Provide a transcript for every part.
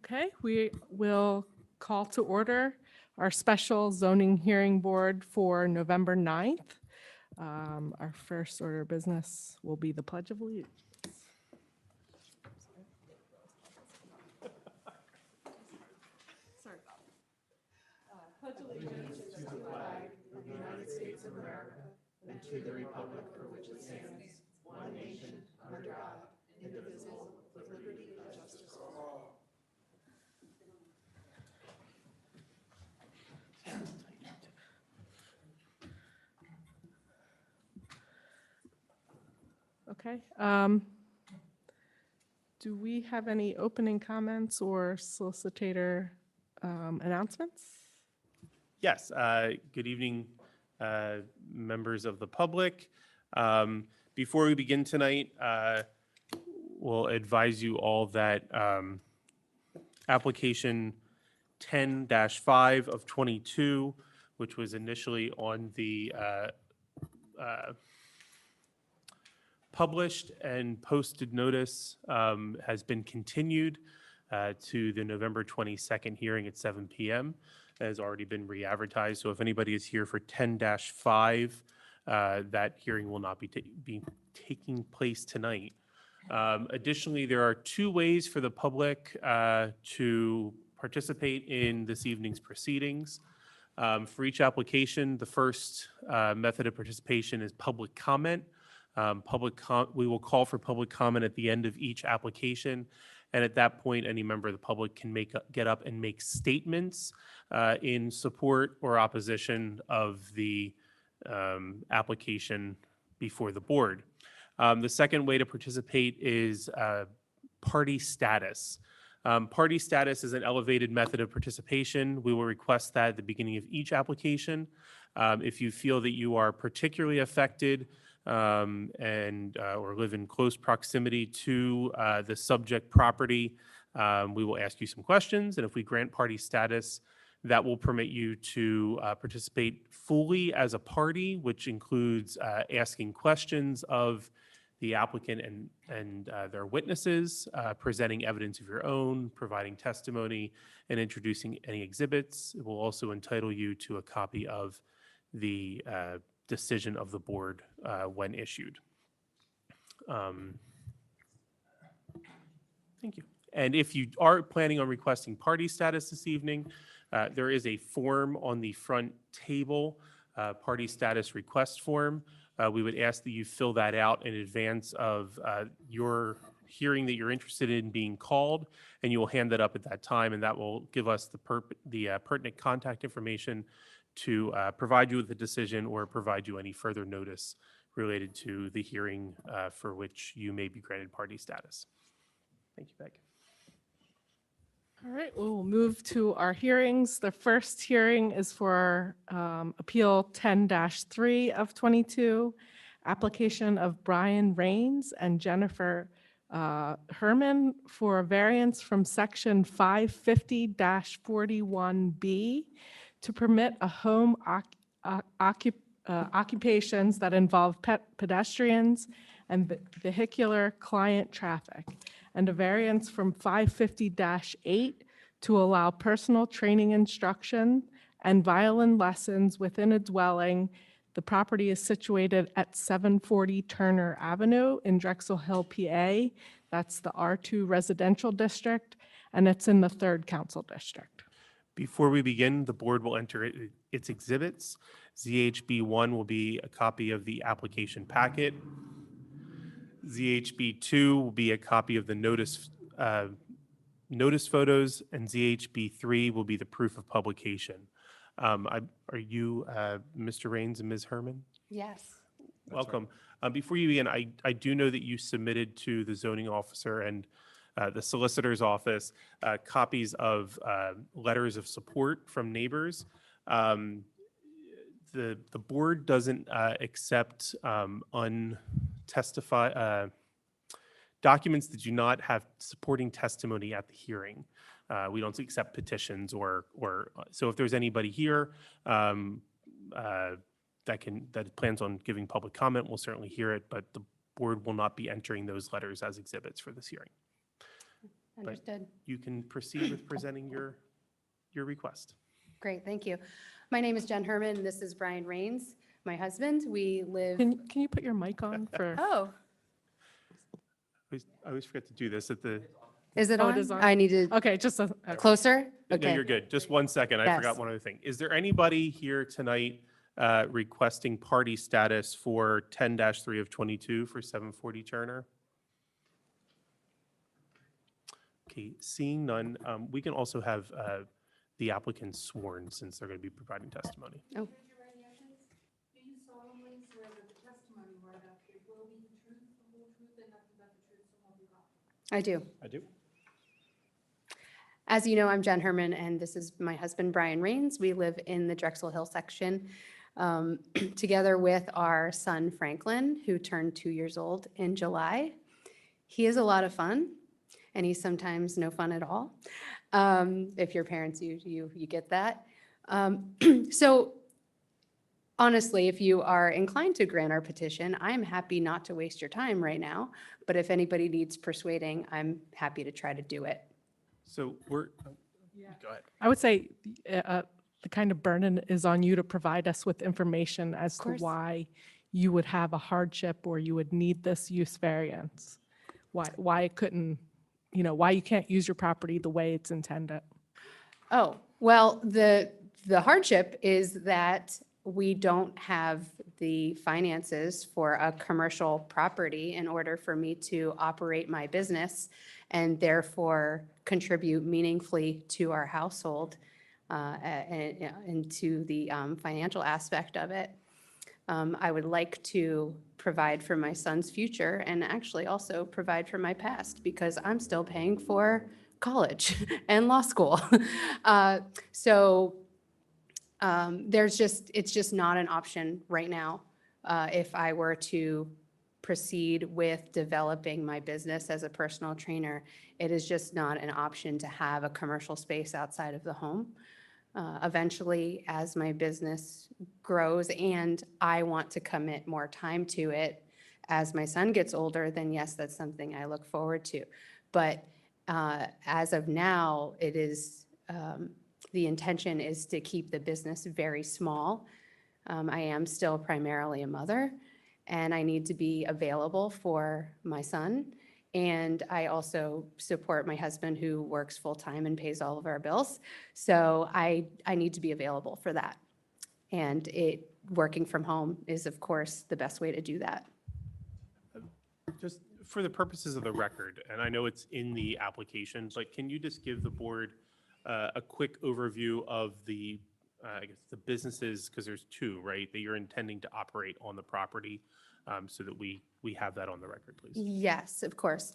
Okay, we will call to order our special zoning hearing board for November 9th. Our first order of business will be the Pledge of Allegiance. Sorry about that. Pledge allegiance to the flag of the United States of America and to the republic for which it stands, one nation, under God, indivisible, with liberty and justice for all. Okay. Do we have any opening comments or solicitor announcements? Yes, good evening, members of the public. Before we begin tonight, we'll advise you all that application 10-5 of 22, which was initially on the published and posted notice, has been continued to the November 22nd hearing at 7 p.m. has already been re-advertised. So if anybody is here for 10-5, that hearing will not be taking place tonight. Additionally, there are two ways for the public to participate in this evening's proceedings. For each application, the first method of participation is public comment. We will call for public comment at the end of each application. And at that point, any member of the public can get up and make statements in support or opposition of the application before the board. The second way to participate is party status. Party status is an elevated method of participation. We will request that at the beginning of each application. If you feel that you are particularly affected or live in close proximity to the subject property, we will ask you some questions. And if we grant party status, that will permit you to participate fully as a party, which includes asking questions of the applicant and their witnesses, presenting evidence of your own, providing testimony, and introducing any exhibits. It will also entitle you to a copy of the decision of the board when issued. Thank you. And if you are planning on requesting party status this evening, there is a form on the front table, party status request form. We would ask that you fill that out in advance of your hearing that you're interested in being called, and you will hand that up at that time, and that will give us the pertinent contact information to provide you with a decision or provide you any further notice related to the hearing for which you may be granted party status. Thank you, Peg. All right, we'll move to our hearings. The first hearing is for Appeal 10-3 of 22, application of Brian Rains and Jennifer Herman for a variance from Section 550-41B to permit a home occupations that involve pedestrians and vehicular client traffic, and a variance from 550-8 to allow personal training instruction and violin lessons within a dwelling. The property is situated at 740 Turner Avenue in Drexel Hill, PA. That's the R2 residential district, and it's in the 3rd Council District. Before we begin, the board will enter its exhibits. ZHB1 will be a copy of the application packet. ZHB2 will be a copy of the notice photos, and ZHB3 will be the proof of publication. Are you Mr. Rains and Ms. Herman? Yes. Welcome. Right. Before you begin, I do know that you submitted to the zoning officer and the solicitor's office copies of letters of support from neighbors. The board doesn't accept documents that do not have supporting testimony at the hearing. We don't accept petitions or so if there's anybody here that plans on giving public comment, we'll certainly hear it, but the board will not be entering those letters as exhibits for this hearing. Understood. You can proceed with presenting your request. Great, thank you. My name is Jen Herman, and this is Brian Rains, my husband. We live, Can you put your mic on for? oh, I always forget to do this at the, is it Oh, on? it is on? I need to, Okay, just a, closer? no, Okay. you're good. Just one second. I Yes. forgot one other thing. Is there anybody here tonight requesting party status for 10-3 of 22 for 740 Turner? Okay, seeing none, we can also have the applicants sworn since they're going to be providing testimony. Oh, Do you solemnly swear that the testimony you are about to give will be the truth, the whole truth, and nothing but the truth, so help you God? I do. I do. As you know, I'm Jen Herman, and this is my husband, Brian Rains. We live in the Drexel Hill section together with our son, Franklin, who turned 2 years old in July. He is a lot of fun, and he's sometimes no fun at all. If you're parents, you get that. So honestly, if you are inclined to grant our petition, I'm happy not to waste your time right now. But if anybody needs persuading, I'm happy to try to do it. So we're, go ahead. I would say the kind of burden is on you to provide us with information as to course. why you would have a hardship or you would need this use variance. Why it couldn't, why you can't use your property the way it's intended. Oh, well, the hardship is that we don't have the finances for a commercial property in order for me to operate my business and therefore contribute meaningfully to our household and to the financial aspect of it. I would like to provide for my son's future and actually also provide for my past because I'm still paying for college and law school. It's just not an option right now. If I were to proceed with developing my business as a personal trainer, it is just not an option to have a commercial space outside of the home. Eventually, as my business grows and I want to commit more time to it as my son gets older, then yes, that's something I look forward to. But as of now, it is the intention is to keep the business very small. I am still primarily a mother, and I need to be available for my son. And I also support my husband who works full-time and pays all of our bills. So I need to be available for that. And working from home is, of course, the best way to do that. Just for the purposes of the record, and I know it's in the application, but can you just give the board a quick overview of the, I guess, the businesses, because there's two, right, that you're intending to operate on the property so that we have that on the record, please? Yes, of course.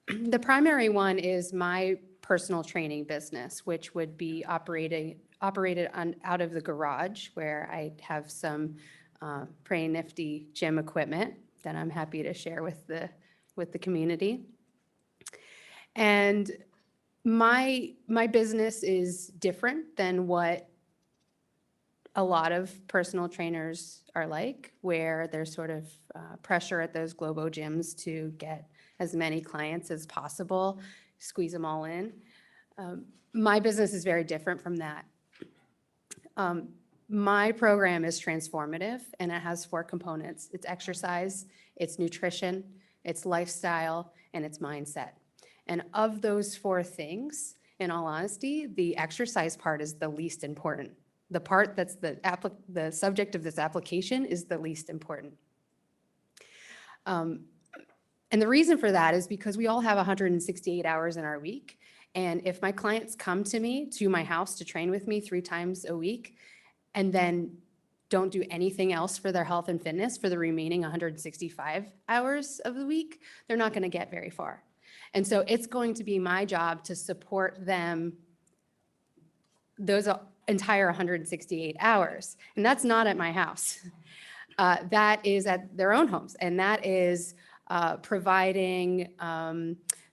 The primary one is my personal training business, which would be operated out of the garage where I have some pretty nifty gym equipment that I'm happy to share with the community. And my business is different than what a lot of personal trainers are like, where there's sort of pressure at those Globo gyms to get as many clients as possible, squeeze them all in. My business is very different from that. My program is transformative, and it has 4 components. It's exercise, it's nutrition, it's lifestyle, and it's mindset. And of those 4 things, in all honesty, the exercise part is the least important. The part that's the subject of this application is the least important. And the reason for that is because we all have 168 hours in our week. And if my clients come to my house to train with me 3 times a week, and then don't do anything else for their health and fitness for the remaining 165 hours of the week, they're not going to get very far. And so it's going to be my job to support them those entire 168 hours. And that's not at my house. That is at their own homes. And that is providing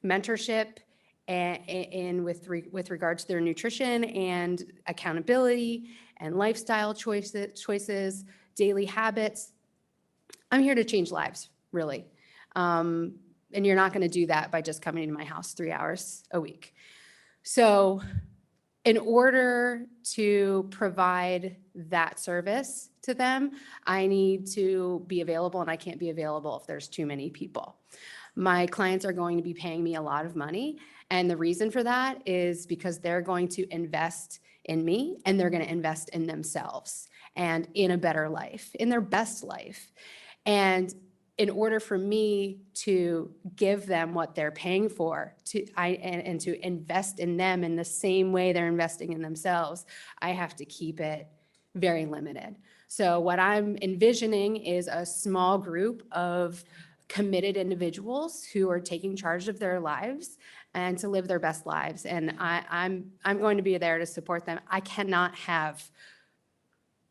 mentorship with regard to their nutrition and accountability and lifestyle choices, daily habits. I'm here to change lives, really. And you're not going to do that by just coming to my house 3 hours a week. So in order to provide that service to them, I need to be available, and I can't be available if there's too many people. My clients are going to be paying me a lot of money, and the reason for that is because they're going to invest in me, and they're going to invest in themselves and in a better life, in their best life. And in order for me to give them what they're paying for, and to invest in them in the same way they're investing in themselves, I have to keep it very limited. So what I'm envisioning is a small group of committed individuals who are taking charge of their lives and to live their best lives. And I'm going to be there to support them. I cannot have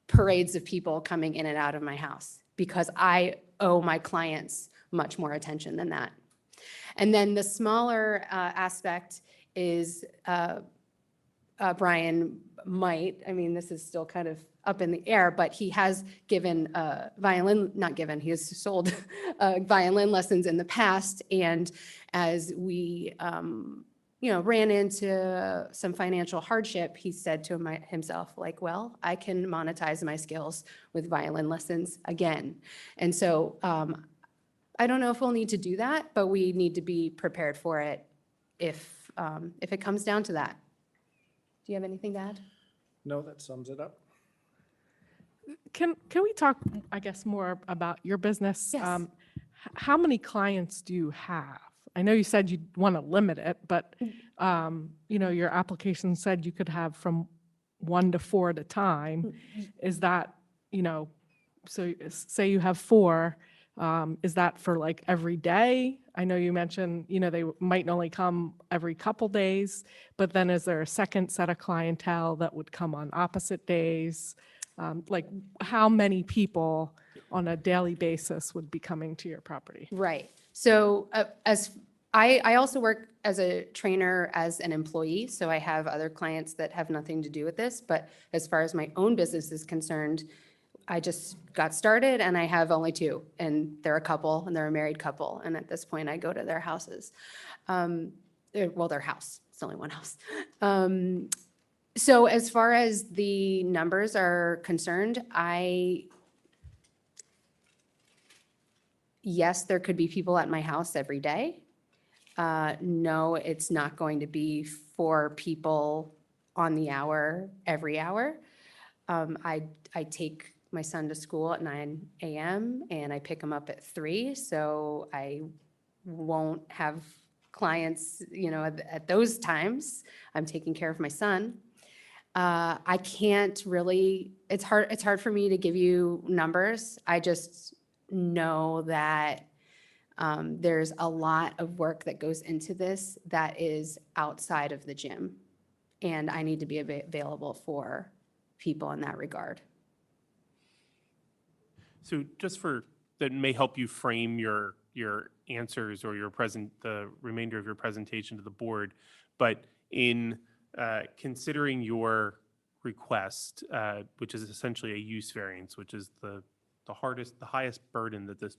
parades of people coming in and out of my house because I owe my clients much more attention than that. And then the smaller aspect is Brian might, I mean, this is still kind of up in the air, but he has given he has sold violin lessons in the past. And as we, ran into some financial hardship, he said to himself, like, well, I can monetize my skills with violin lessons again. And so I don't know if we'll need to do that, but we need to be prepared for it if it comes down to that. Do you have anything to add? No, that sums it up. Can we talk, I guess, more about your business? Yes. How many clients do you have? I know you said you want to limit it, but your application said you could have from 1 to 4 at a time. Is that, so say you have 4, is that for like every day? I know you mentioned, they might only come every couple days, but then is there a second set of clientele that would come on opposite days? Like how many people on a daily basis would be coming to your property? Right. So I also work as a trainer as an employee, so I have other clients that have nothing to do with this. But as far as my own business is concerned, I just got started and I have only 2, and they're a couple and they're a married couple. And at this point, I go to their houses. Their house. It's only one house. So as far as the numbers are concerned, yes, there could be people at my house every day. No, it's not going to be 4 people on the hour every hour. I take my son to school at 9 a.m. and I pick him up at 3, so I won't have clients, at those times. I'm taking care of my son. I can't really, it's hard for me to give you numbers. I just know that there's a lot of work that goes into this that is outside of the gym. And I need to be available for people in that regard. So just that may help you frame your answers or the remainder of your presentation to the board, but in considering your request, which is essentially a use variance, which is the highest burden that this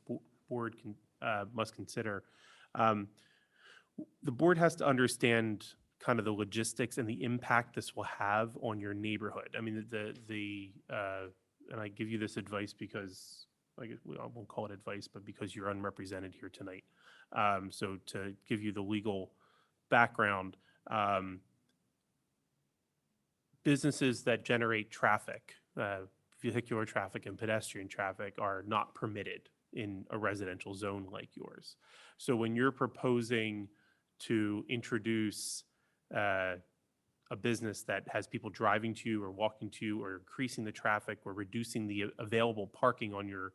board must consider, the board has to understand kind of the logistics and the impact this will have on your neighborhood. I mean, and I give you this advice because, I won't call it advice, but because you're unrepresented here tonight. So to give you the legal background, businesses that generate traffic, vehicular traffic and pedestrian traffic, are not permitted in a residential zone like yours. So when you're proposing to introduce a business that has people driving to you or walking to you, or increasing the traffic or reducing the available parking on your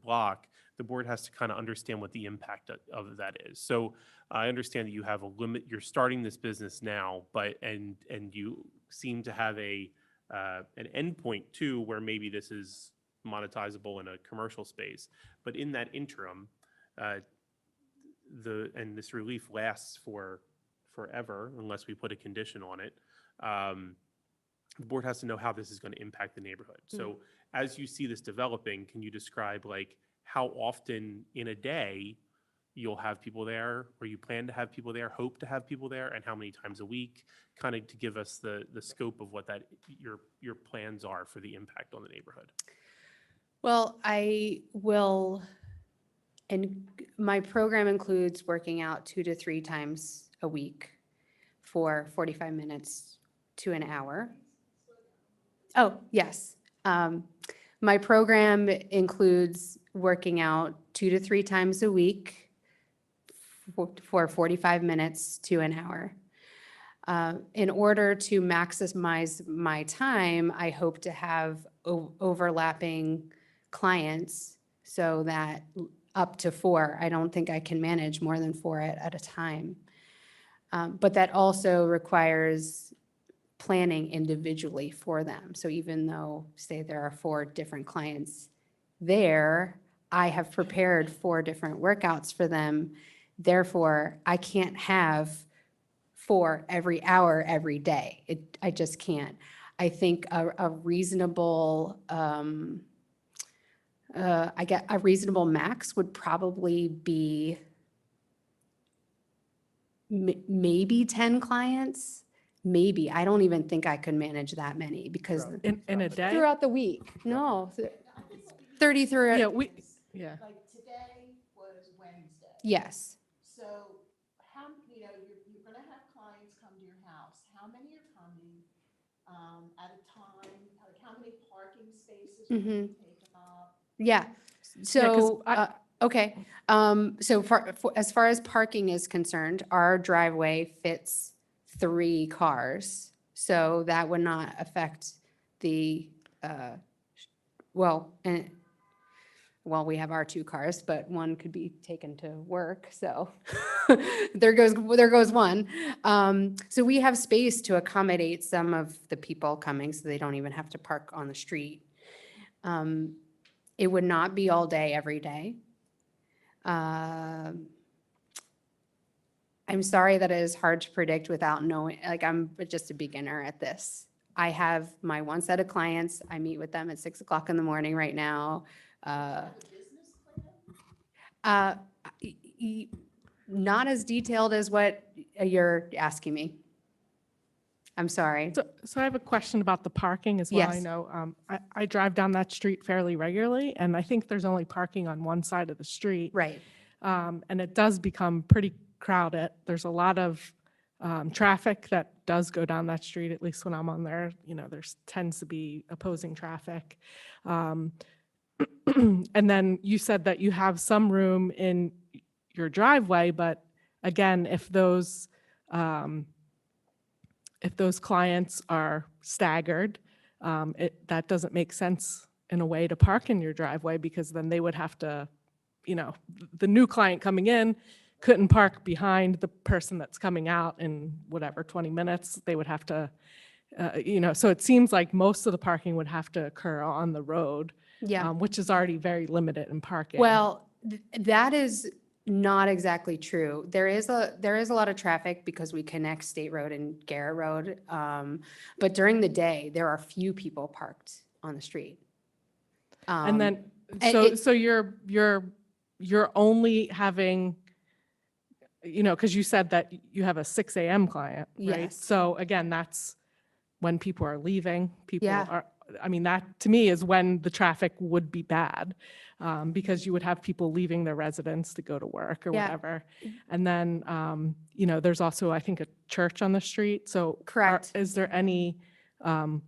block, the board has to kind of understand what the impact of that is. So I understand that you have a limit. You're starting this business now, but and you seem to have an endpoint too, where maybe this is monetizable in a commercial space. But in that interim, this relief lasts for forever unless we put a condition on it. The board has to know how this is going to impact the neighborhood. So as you see this developing, can you describe like how often in a day you'll have people there, or you plan to have people there, hope to have people there, and how many times a week, kind of to give us the scope of what that, your plans are for the impact on the neighborhood. Well, I will, and my program includes working out 2 to 3 times a week for 45 minutes to an hour. Oh, yes. My program includes working out 2 to 3 times a week for 45 minutes to an hour. In order to maximize my time, I hope to have overlapping clients so that up to 4, I don't think I can manage more than 4 at a time. But that also requires planning individually for them. So even though, say, there are 4 different clients there, I have prepared 4 different workouts for them. Therefore, I can't have 4 every hour, every day. I just can't. I think a reasonable, I get a reasonable max would probably be maybe 10 clients. Maybe. I don't even think I could manage that many because In a day? throughout the week. No, 30 through. Yeah, Like today was Wednesday. Yes. So how, you're gonna have clients come to your house. How many are coming at a time? Like how many parking spaces are being taken up? Yeah. 'cause So, I- okay. So as far as parking is concerned, our driveway fits 3 cars. So that would not affect the, well, we have our 2 cars, but one could be taken to work. So there goes one. So we have space to accommodate some of the people coming so they don't even have to park on the street. It would not be all day, every day. I'm sorry that it is hard to predict without knowing, like, I'm just a beginner at this. I have my one set of clients. I meet with them at 6 o'clock in the morning right now. Not as detailed as what you're asking me. I'm sorry. So I have a question about the parking as well. I Yes. know, I drive down that street fairly regularly, and I think there's only parking on one side of the street. Right. And it does become pretty crowded. There's a lot of traffic that does go down that street, at least when I'm on there. There's tends to be opposing traffic. And then you said that you have some room in your driveway, but again, if those clients are staggered, that doesn't make sense in a way to park in your driveway, because then they would have to, the new client coming in couldn't park behind the person that's coming out in whatever, 20 minutes. They would have to, so it seems like most of the parking would have to occur on the road, Yeah. which is already very limited in parking. Well, that is not exactly true. There is a lot of traffic because we connect State Road and Garrett Road. But during the day, there are few people parked on the street. And then, and so you're only having, because you said that you have a 6 a.m. client, right? Yes. So again, that's when people are leaving. People Yeah. are, that to me is when the traffic would be bad, because you would have people leaving their residence to go to work or Yeah. whatever. And then, there's also, I think, a church on the street. So Correct. is there any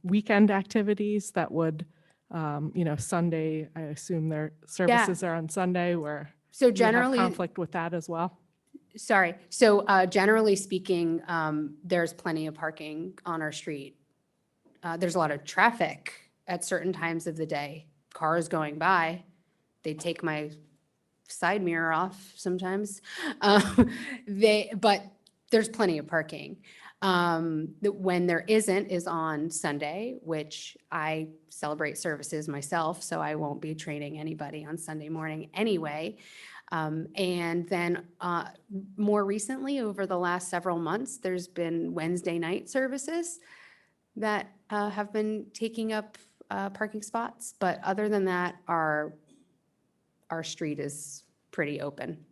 weekend activities that would, Sunday, I assume their services are on Sunday, where So you would have generally, conflict with that as well? sorry. So generally speaking, there's plenty of parking on our street. There's a lot of traffic at certain times of the day. Cars going by, they take my side mirror off sometimes. But there's plenty of parking. When there isn't is on Sunday, which I celebrate services myself, so I won't be training anybody on Sunday morning anyway. And then more recently, over the last several months, there's been Wednesday night services that have been taking up parking spots. But other than that, our street is pretty open.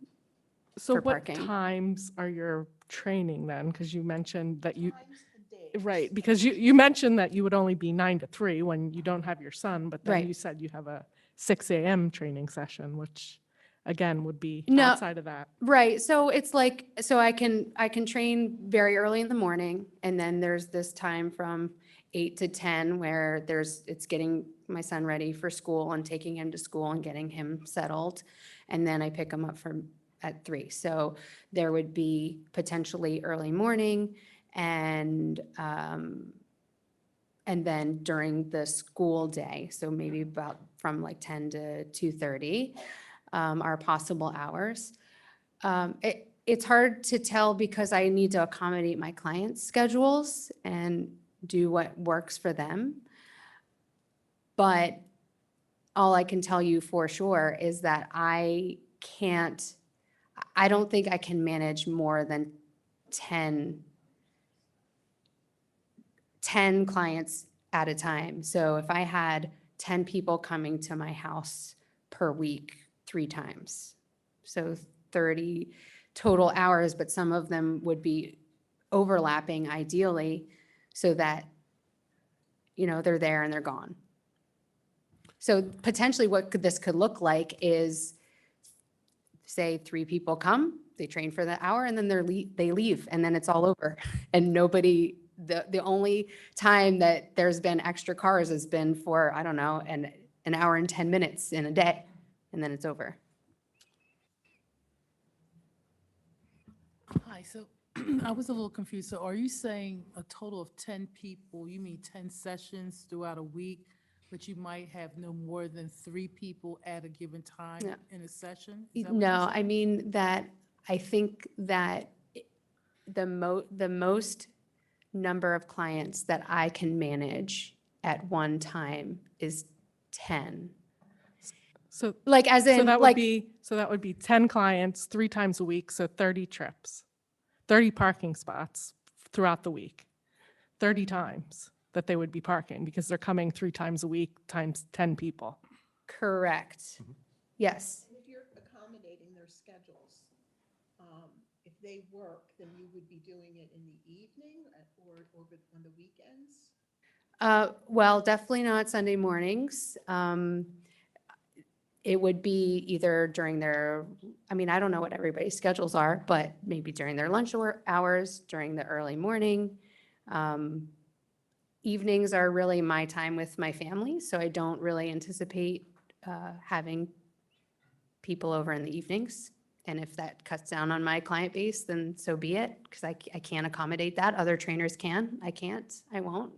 So for what parking. times are your training then? Because you mentioned that you, Times and days. right, because you mentioned that you would only be 9 to 3 when you don't have your son, but then Right. you said you have a 6 a.m. training session, which again would be No. outside of that. Right, so it's like, so I can train very early in the morning, and then there's this time from 8 to 10 where it's getting my son ready for school and taking him to school and getting him settled. And then I pick him up at 3. So there would be potentially early morning and then during the school day, so maybe about from like 10 to 2:30 are possible hours. It's hard to tell because I need to accommodate my clients' schedules and do what works for them. But all I can tell you for sure is that I don't think I can manage more than 10 clients at a time. So if I had 10 people coming to my house per week, 3 times, so 30 total hours, but some of them would be overlapping ideally so that, they're there and they're gone. So potentially what this could look like is, say, 3 people come, they train for the hour, and then they leave, and then it's all over. And nobody, the only time that there's been extra cars has been for, I don't know, an hour and 10 minutes in a day, and then it's over. Hi, so I was a little confused. So are you saying a total of 10 people, you mean 10 sessions throughout a week, but you might have no more than 3 people at a given time No. in a session? Is that what you're No, I saying? mean that, I think that the most number of clients that I can manage at one time is 10. So, Like, as so in, that like, would be 10 clients, 3 times a week, so 30 trips, 30 parking spots throughout the week, 30 times that they would be parking because they're coming 3 times a week times 10 people. correct. Yes. And if you're accommodating their schedules, if they work, then you would be doing it in the evening or on the weekends? Well, definitely not Sunday mornings. It would be either during I don't know what everybody's schedules are, but maybe during their lunch hours, during the early morning. Evenings are really my time with my family, so I don't really anticipate having people over in the evenings. And if that cuts down on my client base, then so be it, because I can't accommodate that. Other trainers can. I can't. I won't.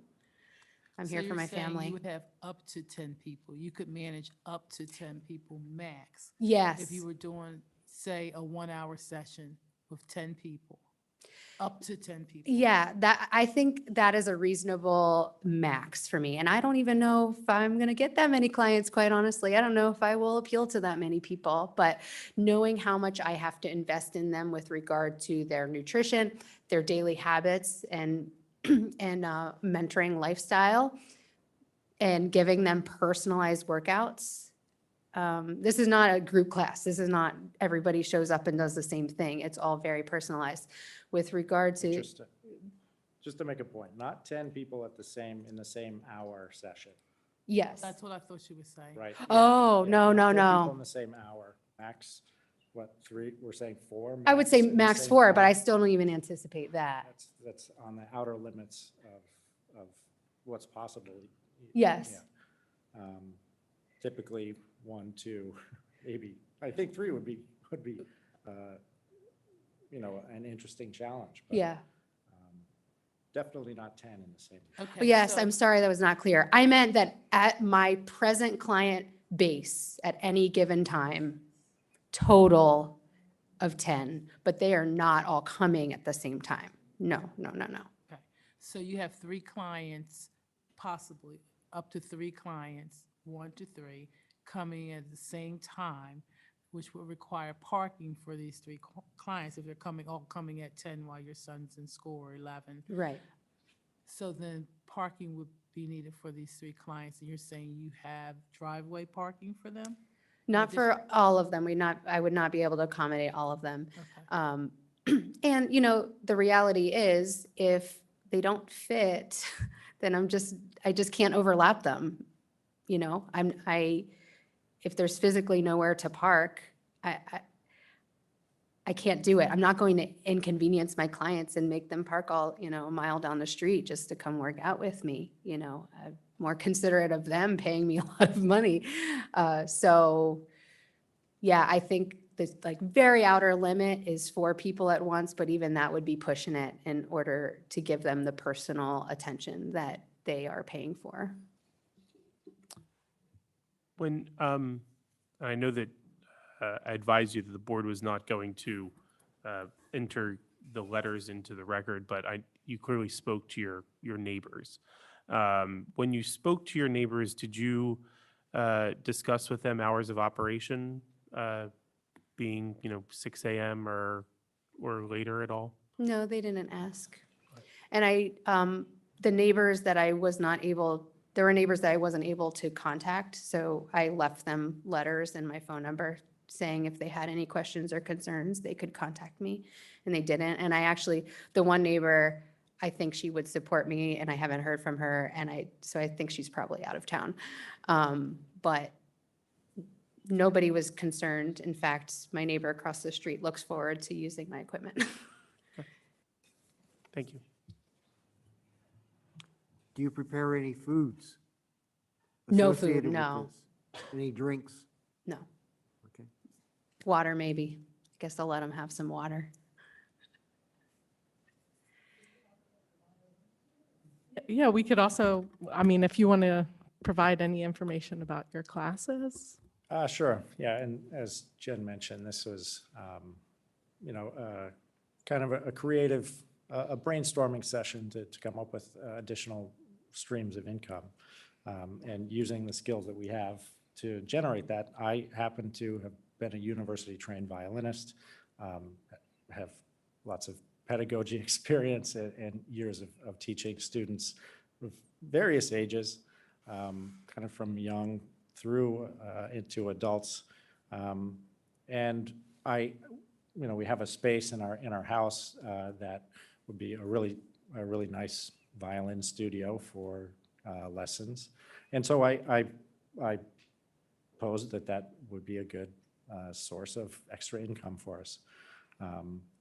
I'm So here for you're my saying family. You would have up to 10 people. You could manage up to 10 people max. Yes. If you were doing, say, a 1-hour session with 10 people, up to 10 people. Yeah, I think that is a reasonable max for me. And I don't even know if I'm going to get that many clients, quite honestly. I don't know if I will appeal to that many people, but knowing how much I have to invest in them with regard to their nutrition, their daily habits, and mentoring lifestyle, and giving them personalized workouts. This is not a group class. This is not everybody shows up and does the same thing. It's all very personalized. With regard to, Just to make a point, not 10 people in the same hour session, yes. That's what I thought she was saying. right? Oh, Yeah, no, not no, 10 people no. in the same hour, max, what, 3? We're saying 4? I would say in the max same 4, but hour? I still don't even anticipate that. That's on the outer limits of what's possible. Yes. Yeah. Typically 1, 2, maybe, I think 3 would be, an interesting challenge. But, Yeah. definitely not 10 in the same. Okay, Yes, so- I'm sorry that was not clear. I meant that at my present client base at any given time, total of 10, but they are not all coming at the same time. No. Okay, so you have 3 clients, possibly up to 3 clients, 1 to 3, coming at the same time, which will require parking for these 3 clients if they're all coming at 10 while your son's in school, or 11. Right. So then parking would be needed for these 3 clients, and you're saying you have driveway parking for them? Not just- for all of them. I would not be able to accommodate all of them. Okay. And, the reality is if they don't fit, then I just can't overlap them. If there's physically nowhere to park, I can't do it. I'm not going to inconvenience my clients and make them park all, a mile down the street just to come work out with me. I'm more considerate of them paying me a lot of money. So yeah, I think the very outer limit is 4 people at once, but even that would be pushing it in order to give them the personal attention that they are paying for. When, I know that I advised you that the board was not going to enter the letters into the record, but you clearly spoke to your neighbors. When you spoke to your neighbors, did you discuss with them hours of operation being, 6 a.m. or later at all? No, they didn't ask. And the neighbors that I was not able, there were neighbors that I wasn't able to contact, so I left them letters and my phone number saying if they had any questions or concerns, they could contact me, and they didn't. And the one neighbor, I think she would support me, and I haven't heard from her, so I think she's probably out of town. But nobody was concerned. In fact, my neighbor across the street looks forward to using my equipment. Thank you. Do you prepare any foods? No food, associated with no. this? Any drinks? No, Okay. water maybe. I guess I'll let them have some water. Yeah, we could also, if you want to provide any information about your classes. Sure, yeah, and as Jen mentioned, this was, kind of a creative, a brainstorming session to come up with additional streams of income. And using the skills that we have to generate that, I happen to have been a university-trained violinist, have lots of pedagogy experience and years of teaching students of various ages, kind of from young through into adults. And we have a space in our house that would be a really nice violin studio for lessons. And so I posed that would be a good source of extra income for us.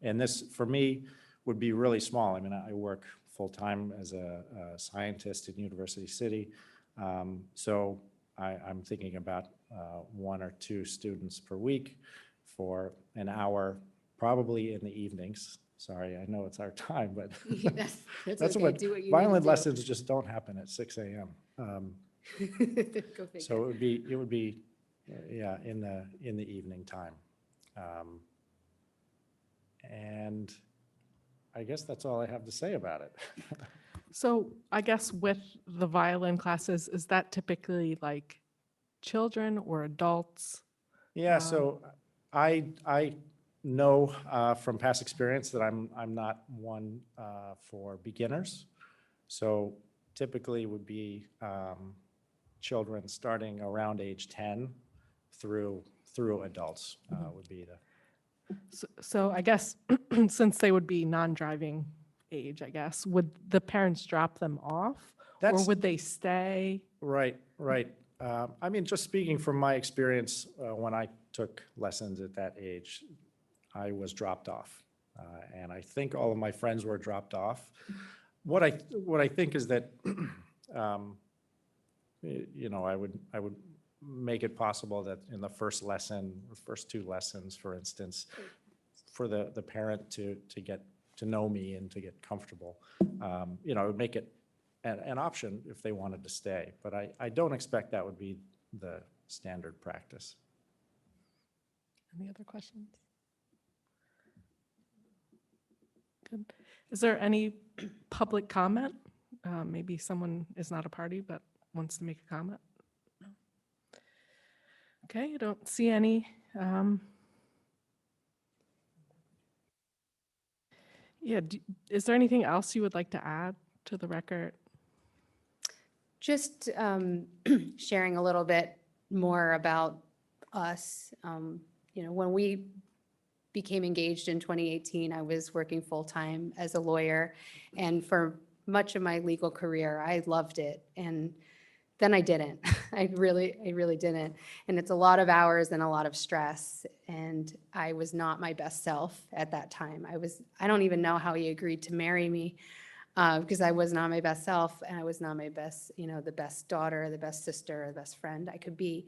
And this, for me, would be really small. I work full-time as a scientist in University City. So I'm thinking about 1 or 2 students per week for an hour, probably in the evenings. Sorry, I know it's our time, but that's okay. what, Do what you need to violin do. lessons just don't happen at 6 a.m. Go figure. So it would be, yeah, in the evening time. And I guess that's all I have to say about it. So I guess with the violin classes, is that typically like children or adults? Yeah, so I know from past experience that I'm not one for beginners. So typically would be children starting around age 10 through adults would be the. So I guess since they would be non-driving age, I guess, would the parents drop them off? Or That's would they stay? right. Just speaking from my experience, when I took lessons at that age, I was dropped off. And I think all of my friends were dropped off. What I think is that, I would make it possible that in the first lesson, the first 2 lessons, for instance, for the parent to get to know me and to get comfortable, it would make it an option if they wanted to stay. But I don't expect that would be the standard practice. Any other questions? Good. Is there any public comment? Maybe someone is not a party but wants to make a comment? No. Okay, I don't see any. Is there anything else you would like to add to the record? Just sharing a little bit more about us. When we became engaged in 2018, I was working full-time as a lawyer. And for much of my legal career, I loved it. And then I didn't. I really didn't. And it's a lot of hours and a lot of stress. And I was not my best self at that time. I don't even know how he agreed to marry me because I was not my best self and I was not my best, the best daughter, the best sister, the best friend I could be.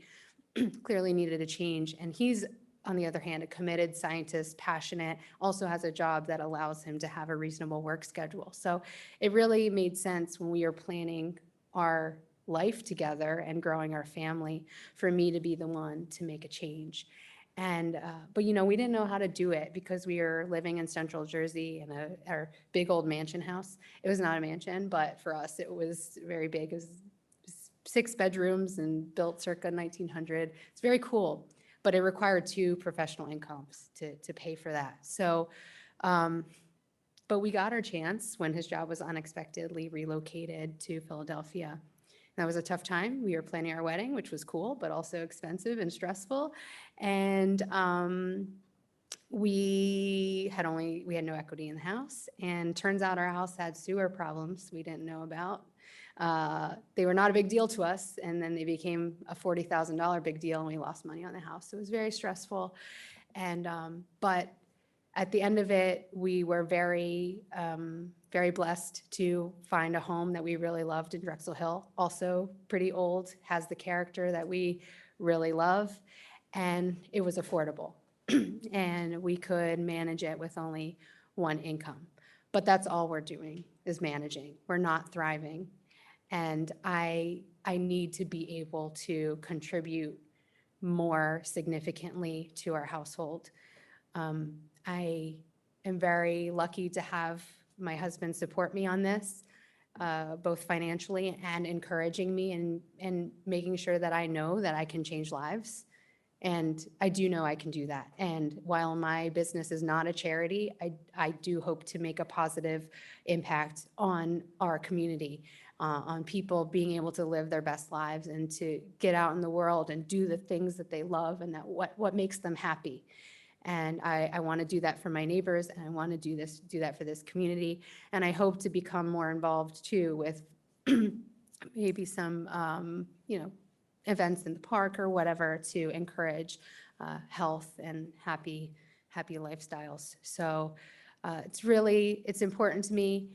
Clearly needed a change. And he's, on the other hand, a committed scientist, passionate, also has a job that allows him to have a reasonable work schedule. So it really made sense when we were planning our life together and growing our family for me to be the one to make a change. And, but we didn't know how to do it because we were living in central Jersey in our big old mansion house. It was not a mansion, but for us, it was very big. It was 6 bedrooms and built circa 1900. It's very cool, but it required 2 professional incomes to pay for that. So, but we got our chance when his job was unexpectedly relocated to Philadelphia. That was a tough time. We were planning our wedding, which was cool, but also expensive and stressful. And we had no equity in the house. And turns out our house had sewer problems we didn't know about. They were not a big deal to us. And then they became a $40,000 big deal and we lost money on the house. So it was very stressful. And, but at the end of it, we were very, very blessed to find a home that we really loved in Drexel Hill. Also pretty old, has the character that we really love, and it was affordable. And we could manage it with only 1 income. But that's all we're doing is managing. We're not thriving. And I need to be able to contribute more significantly to our household. I am very lucky to have my husband support me on this, both financially and encouraging me and making sure that I know that I can change lives. And I do know I can do that. And while my business is not a charity, I do hope to make a positive impact on our community, on people being able to live their best lives and to get out in the world and do the things that they love and that what makes them happy. And I want to do that for my neighbors, and I want to do that for this community. And I hope to become more involved too with maybe some, events in the park or whatever to encourage health and happy lifestyles. So it's important to me.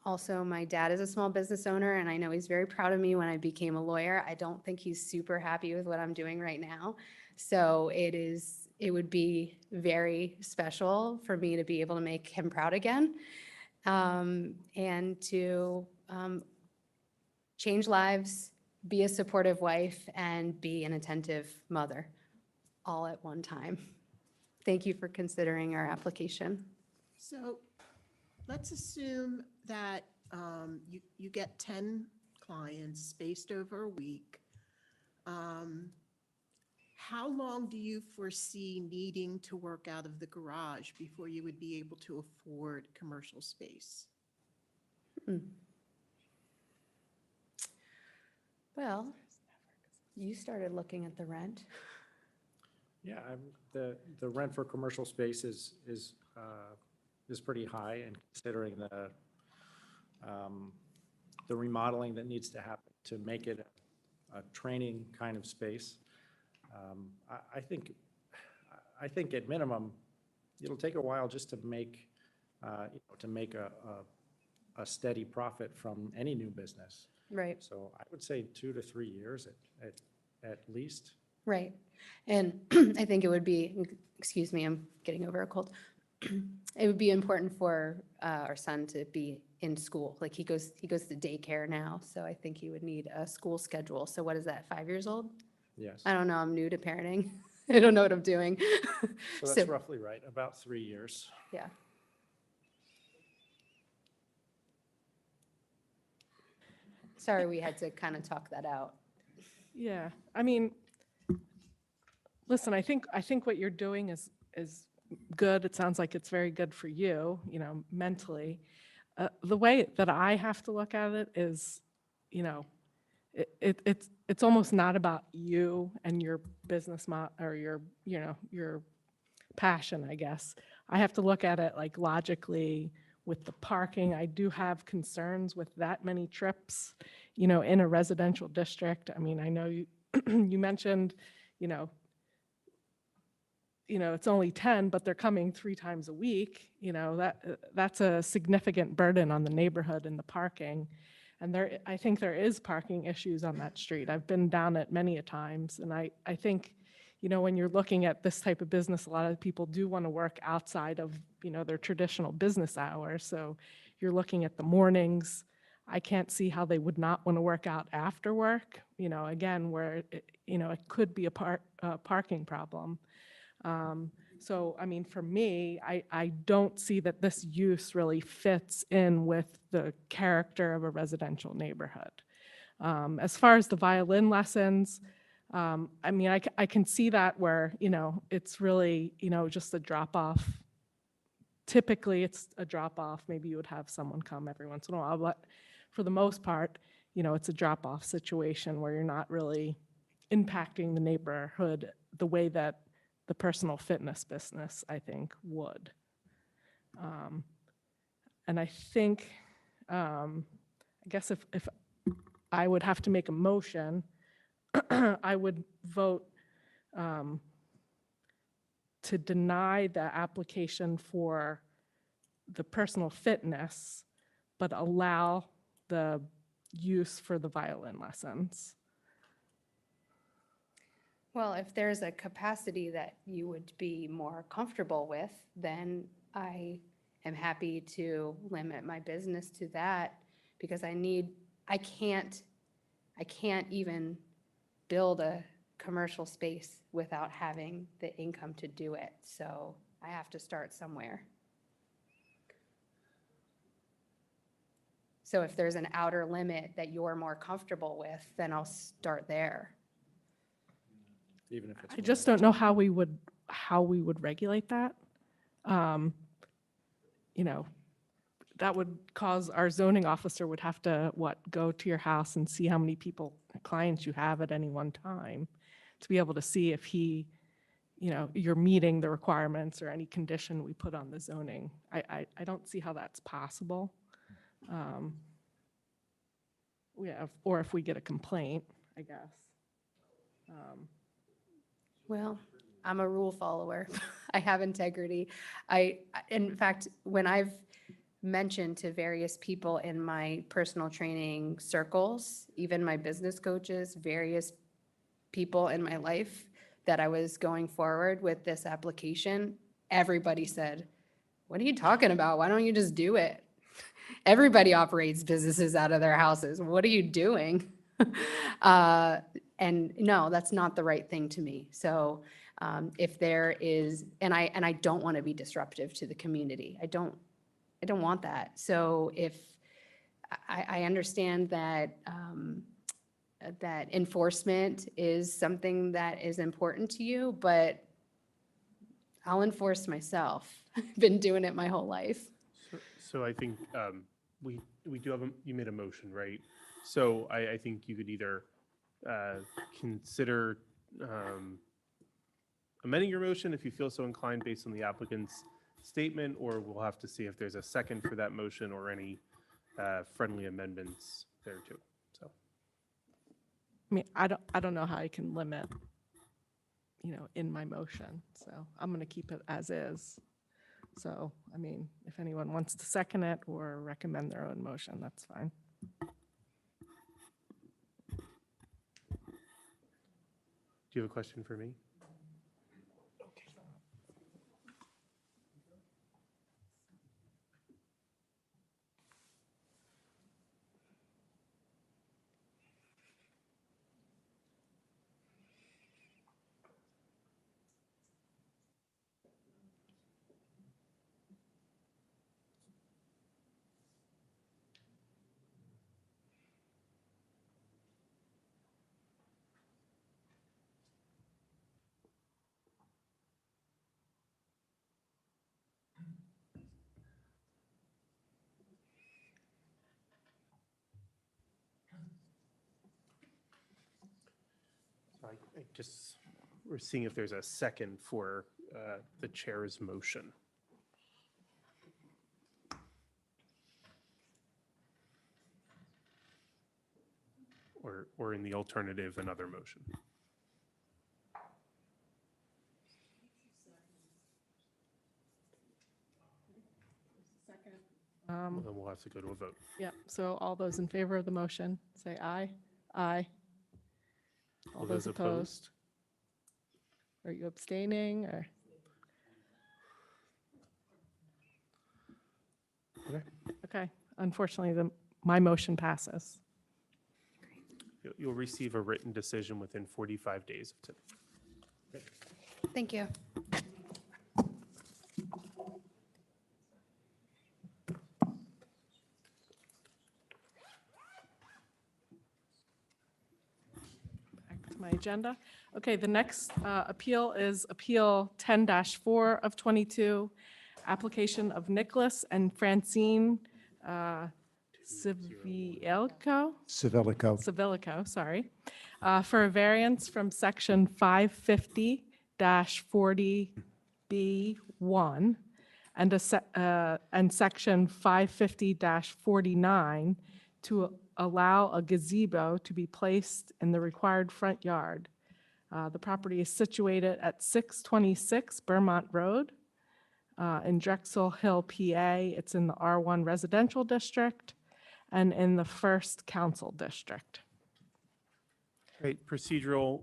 Also, my dad is a small business owner, and I know he's very proud of me when I became a lawyer. I don't think he's super happy with what I'm doing right now. So it would be very special for me to be able to make him proud again, and to change lives, be a supportive wife, and be an attentive mother, all at one time. Thank you for considering our application. So let's assume that you get 10 clients spaced over a week. How long do you foresee needing to work out of the garage before you would be able to afford commercial space? Well, you started looking at the rent. Yeah, the rent for commercial space is pretty high, and considering the remodeling that needs to happen to make it a training kind of space, I think at minimum, it'll take a while just to make a steady profit from any new business. Right. So I would say 2 to 3 years at least. Right. And I think it would be, excuse me, I'm getting over a cold. It would be important for our son to be in school. Like he goes to daycare now, so I think he would need a school schedule. So what is that, 5 years old? Yes. I don't know, I'm new to parenting. I don't know what I'm doing. So that's roughly right, about 3 years. Yeah. Sorry, we had to kind of talk that out. Yeah, I mean, listen, I think what you're doing is good. It sounds like it's very good for you, mentally. The way that I have to look at it is, it's almost not about you and your business or your, your passion, I guess. I have to look at it like logically with the parking. I do have concerns with that many trips, in a residential district. I mean, I know you, you mentioned, you know, it's only 10, but they're coming 3 times a week, that's a significant burden on the neighborhood and the parking. And I think there is parking issues on that street. I've been down it many a times, and I think, when you're looking at this type of business, a lot of people do want to work outside of, their traditional business hours. So you're looking at the mornings. I can't see how they would not want to work out after work, again, where, it could be a parking problem. So, I mean, for me, I don't see that this use really fits in with the character of a residential neighborhood. As far as the violin lessons, I mean, I can see that where, it's really, just a drop off. Typically, it's a drop off. Maybe you would have someone come every once in a while, but for the most part, it's a drop off situation where you're not really impacting the neighborhood the way that the personal fitness business, I think, would. And I think, I guess if I would have to make a motion, I would vote to deny the application for the personal fitness, but allow the use for the violin lessons. Well, if there's a capacity that you would be more comfortable with, then I am happy to limit my business to that, because I can't even build a commercial space without having the income to do it. So I have to start somewhere. So if there's an outer limit that you're more comfortable with, then I'll start there. Even if it's. I just don't know how we would regulate that. That would cause our zoning officer would have to, go to your house and see how many clients you have at any one time to be able to see if you're meeting the requirements or any condition we put on the zoning. I don't see how that's possible. Or if we get a complaint, I guess. Well, I'm a rule follower. I have integrity. In fact, when I've mentioned to various people in my personal training circles, even my business coaches, various people in my life, that I was going forward with this application, everybody said, "What are you talking about? Why don't you just do it? Everybody operates businesses out of their houses. What are you doing?" And no, that's not the right thing to me. So if there is, and I don't want to be disruptive to the community. I don't want that. So if I understand that that enforcement is something that is important to you, but I'll enforce myself. I've been doing it my whole life. So I think we do have, you made a motion, right? So I think you could either consider amending your motion if you feel so inclined based on the applicant's statement, or we'll have to see if there's a second for that motion or any friendly amendments there too. So, I mean, I don't know how I can limit, in my motion. So I'm going to keep it as is. So, I mean, if anyone wants to second it or recommend their own motion, that's fine. do you have a question for me? Just, we're seeing if there's a second for the chair's motion. Or in the alternative, another motion. Well, then we'll have to go to a vote. Yeah, so all those in favor of the motion, say aye. Aye. All those opposed? Are you abstaining, or? Okay. Okay, unfortunately, my motion passes. You'll receive a written decision within 45 days of today. Thank you. Back to my agenda. Okay, the next appeal is Appeal 10-4 of 22, application of Nicholas and Francine Civilico, sorry, for a variance from Section 550-40B1 and Section 550-49 to allow a gazebo to be placed in the required front yard. The property is situated at 626 Vermont Road in Drexel Hill, PA. It's in the R1 Residential District and in the First Council District. Great, procedural,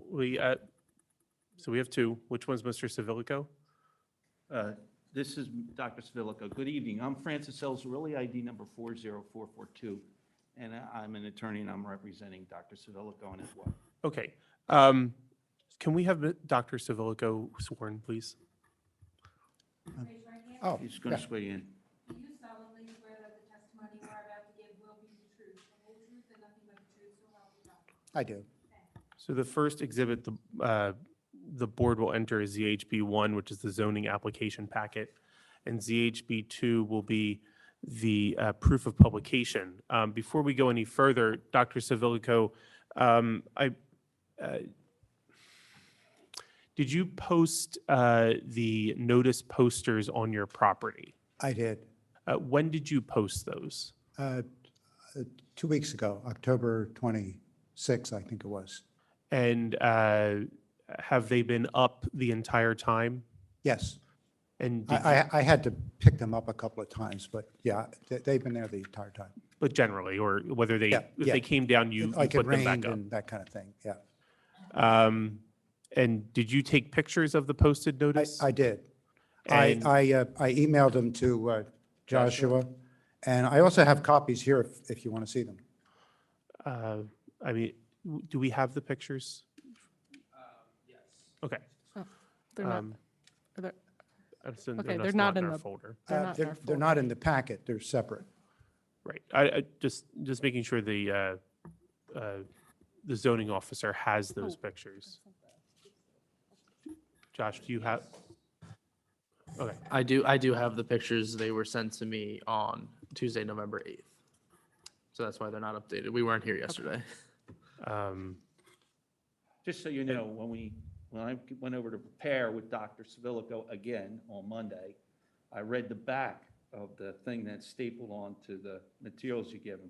so we have two. Which one's Mr. Civilico? This is Dr. Civilico. Good evening. I'm Francis Elzarilli, ID number 40442, and I'm an attorney, and I'm representing Dr. Civilico and his wife. Okay. Can we have Dr. Civilico sworn, please? Oh, He's going to swear you in. Do you solemnly swear that the testimony you are about to give will be the truth, the whole truth, and nothing but the truth, so help you God? I do. So the first exhibit the board will enter is ZHB1, which is the zoning application packet, and ZHB2 will be the proof of publication. Before we go any further, Dr. Civilico, did you post the notice posters on your property? I did. When did you post those? 2 weeks ago, October 26, I think it was. And have they been up the entire time? Yes. And did you- I had to pick them up a couple of times, but yeah, they've been there the entire time. but generally, or whether they, Yeah, if yeah. they came down, you Like it put them back rained up? and that kind of thing, yeah. And did you take pictures of the posted notice? I did. And- I emailed them to Joshua, and I also have copies here if you want to see them. I mean, do we have the pictures? Yes. Okay. They're not, Um, are they- so Okay, that's they're not in our the- folder. they're not in our They're not in the packet, they're separate. Right. I just making sure the zoning officer has those pictures. Josh, do you have? Okay. I do have the pictures. They were sent to me on Tuesday, November 8th. So that's why they're not updated. We weren't here yesterday. Just so you know, when I went over to prepare with Dr. Civilico again on Monday, I read the back of the thing that's stapled onto the materials you give him.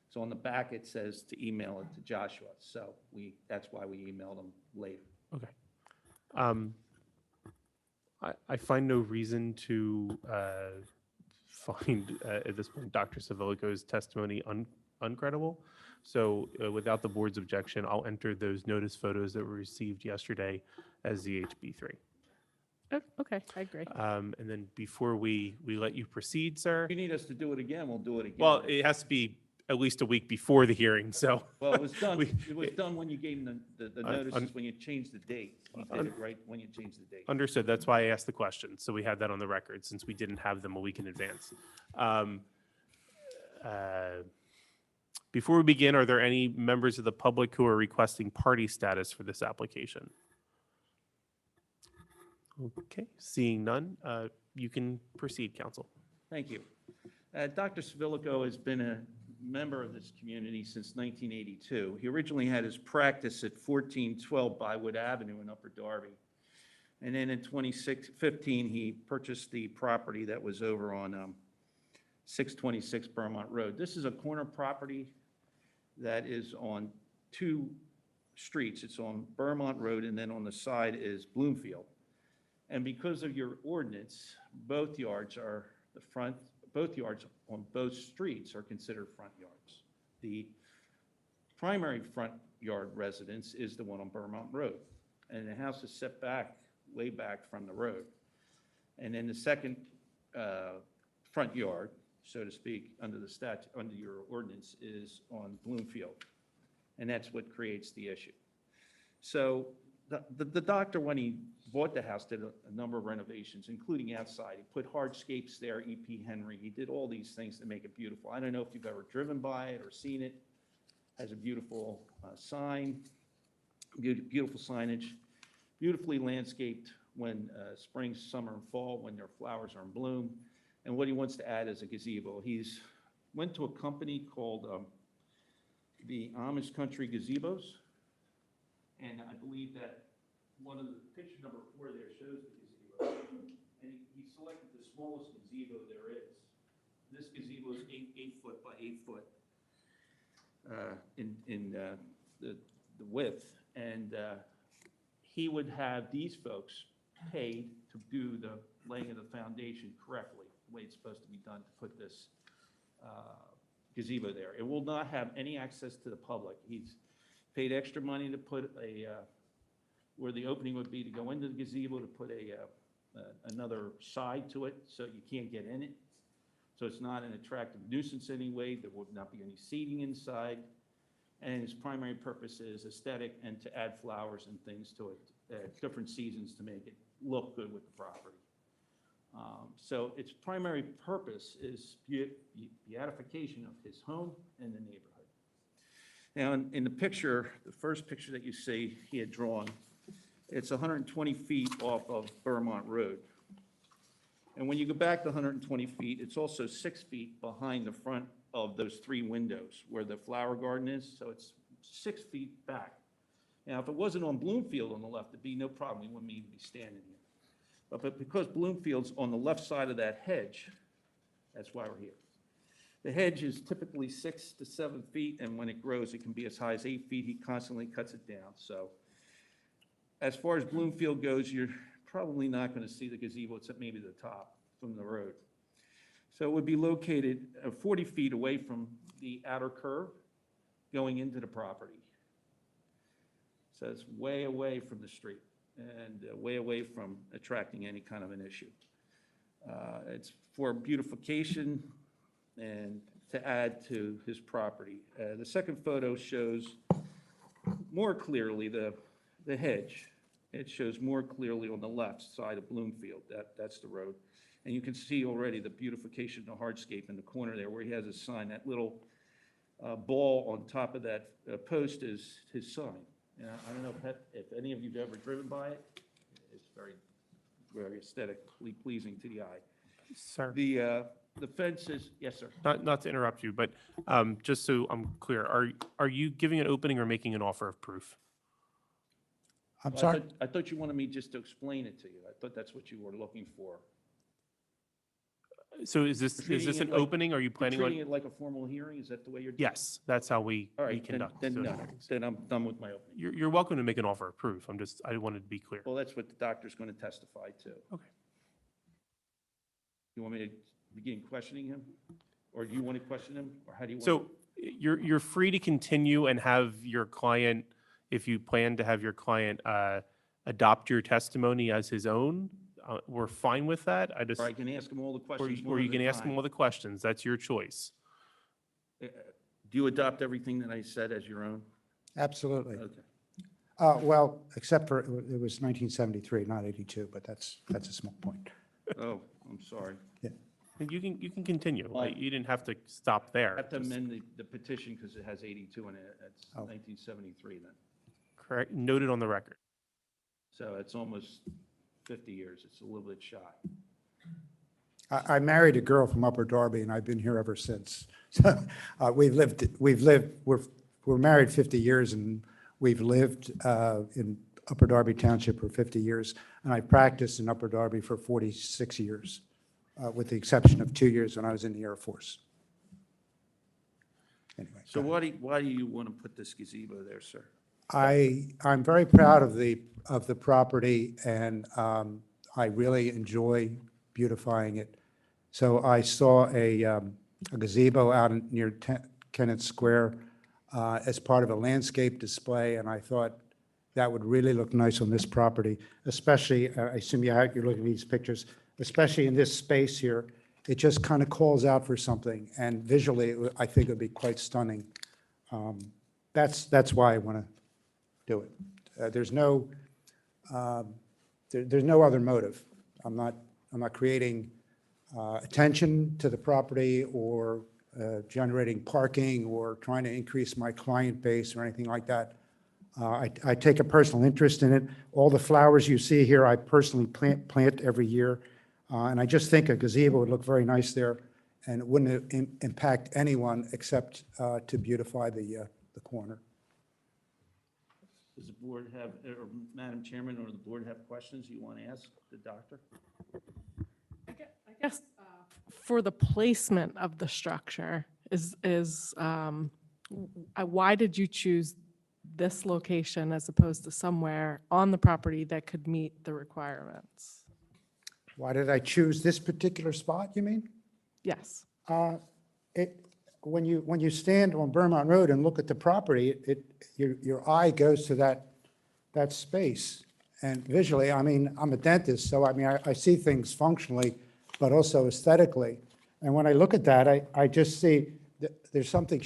So on the back, it says to email it to Joshua. So that's why we emailed him later. Okay. I find no reason to find at this point Dr. Civilico's testimony uncredible. So without the board's objection, I'll enter those notice photos that were received yesterday as ZHB3. oh, okay, I agree. And then before we let you proceed, sir, If you need us to do it again, we'll do it again. well, it has to be at least a week before the hearing, so. Well, it was done, we- it was done when you gave him the notices, when you changed the date. You did it right when you changed the date. Understood. That's why I asked the question. So we had that on the record since we didn't have them a week in advance. Before we begin, are there any members of the public who are requesting party status for this application? Okay, seeing none, you can proceed, counsel. Thank you. Dr. Civilico has been a member of this community since 1982. He originally had his practice at 1412 Bywood Avenue in Upper Darby. And then in 2015, he purchased the property that was over on 626 Beaumont Road. This is a corner property that is on two streets. It's on Beaumont Road, and then on the side is Bloomfield. And because of your ordinance, both yards on both streets are considered front yards. The primary front yard residence is the one on Beaumont Road, and the house is set back, way back from the road. And then the second front yard, so to speak, under the statute, under your ordinance, is on Bloomfield, and that's what creates the issue. So the doctor, when he bought the house, did a number of renovations, including outside. He put hardscapes there, E.P. Henry. He did all these things to make it beautiful. I don't know if you've ever driven by it or seen it. Has a beautiful sign, beautiful signage, beautifully landscaped when spring, summer, and fall, when their flowers are in bloom. And what he wants to add is a gazebo. He's went to a company called the Amish Country Gazebos. And I believe that one of the, picture number 4 there shows the gazebo. And he selected the smallest gazebo there is. This gazebo is 8 foot by 8 foot in the width. And he would have these folks paid to do the laying of the foundation correctly, the way it's supposed to be done to put this gazebo there. It will not have any access to the public. He's paid extra money to put where the opening would be to go into the gazebo, to put another side to it so you can't get in it. So it's not an attractive nuisance anyway. There would not be any seating inside. And his primary purpose is aesthetic and to add flowers and things to it at different seasons to make it look good with the property. So its primary purpose is beatification of his home and the neighborhood. Now, in the picture, the first picture that you see he had drawn, it's 120 feet off of Beaumont Road. And when you go back the 120 feet, it's also 6 feet behind the front of those 3 windows where the flower garden is, so it's 6 feet back. Now, if it wasn't on Bloomfield on the left, it'd be no problem. We wouldn't even be standing here. But because Bloomfield's on the left side of that hedge, that's why we're here. The hedge is typically 6 to 7 feet, and when it grows, it can be as high as 8 feet. He constantly cuts it down. So as far as Bloomfield goes, you're probably not going to see the gazebo except maybe the top from the road. So it would be located 40 feet away from the outer curve going into the property. So it's way away from the street and way away from attracting any kind of an issue. It's for beautification and to add to his property. The second photo shows more clearly the hedge. It shows more clearly on the left side of Bloomfield. That's the road. And you can see already the beautification, the hardscape in the corner there where he has his sign. That little ball on top of that post is his sign. And I don't know if any of you have ever driven by it. It's very, very aesthetically pleasing to the eye. Sir, The fence is, yes, sir. not to interrupt you, but just so I'm clear, are you giving an opening or making an offer of proof? I'm Well, sorry? I thought you wanted me just to explain it to you. I thought that's what you were looking for. So is this Treating it an like- opening? Are you You're planning treating on? it like a formal hearing? Is that the way you're? Yes, that's how we All right, conduct. then those no, hearings. then I'm done with my opening. You're welcome to make an offer of proof. I wanted to be clear. Well, that's what the doctor's going to testify to. Okay. You want me to begin questioning him? Or do you want to question him? Or how do you want? So you're free to continue and have your client, if you plan to have your client adopt your testimony as his own, we're fine with that. I just, Or I can ask him all the questions. or one you at can a ask him time. all the questions. That's your choice. Do you adopt everything that I said as your own? Absolutely. Okay. Well, except for, it was 1973, not 82, but that's a small point. Oh, I'm sorry. And you can continue. Well, You didn't have to stop there. I have to Just- amend the petition because it has 82 in it. That's Oh. 1973 then. Correct, noted on the record. So it's almost 50 years. It's a little bit shy. I married a girl from Upper Darby, and I've been here ever since. So we're married 50 years, and we've lived in Upper Darby Township for 50 years, and I practiced in Upper Darby for 46 years, with the exception of 2 years when I was in the Air Force. Anyway. So why do you want to put this gazebo there, sir? I'm very proud of the property, and I really enjoy beautifying it. So I saw a gazebo out near Kennett Square as part of a landscape display, and I thought that would really look nice on this property, especially, I assume you're looking at these pictures, especially in this space here. It just kind of calls out for something, and visually, I think it would be quite stunning. That's why I want to do it. There's no other motive. I'm not creating attention to the property or generating parking or trying to increase my client base or anything like that. I take a personal interest in it. All the flowers you see here, I personally plant every year. And I just think a gazebo would look very nice there, and it wouldn't impact anyone except to beautify the corner. Does the board have, or Madam Chairman, or the board have questions you want to ask the doctor? I guess for the placement of the structure why did you choose this location as opposed to somewhere on the property that could meet the requirements? Why did I choose this particular spot, you mean? Yes. When you stand on Vermont Road and look at the property, your eye goes to that space. And visually, I mean, I'm a dentist, so I mean, I see things functionally, but also aesthetically. And when I look at that, I just see that there's something,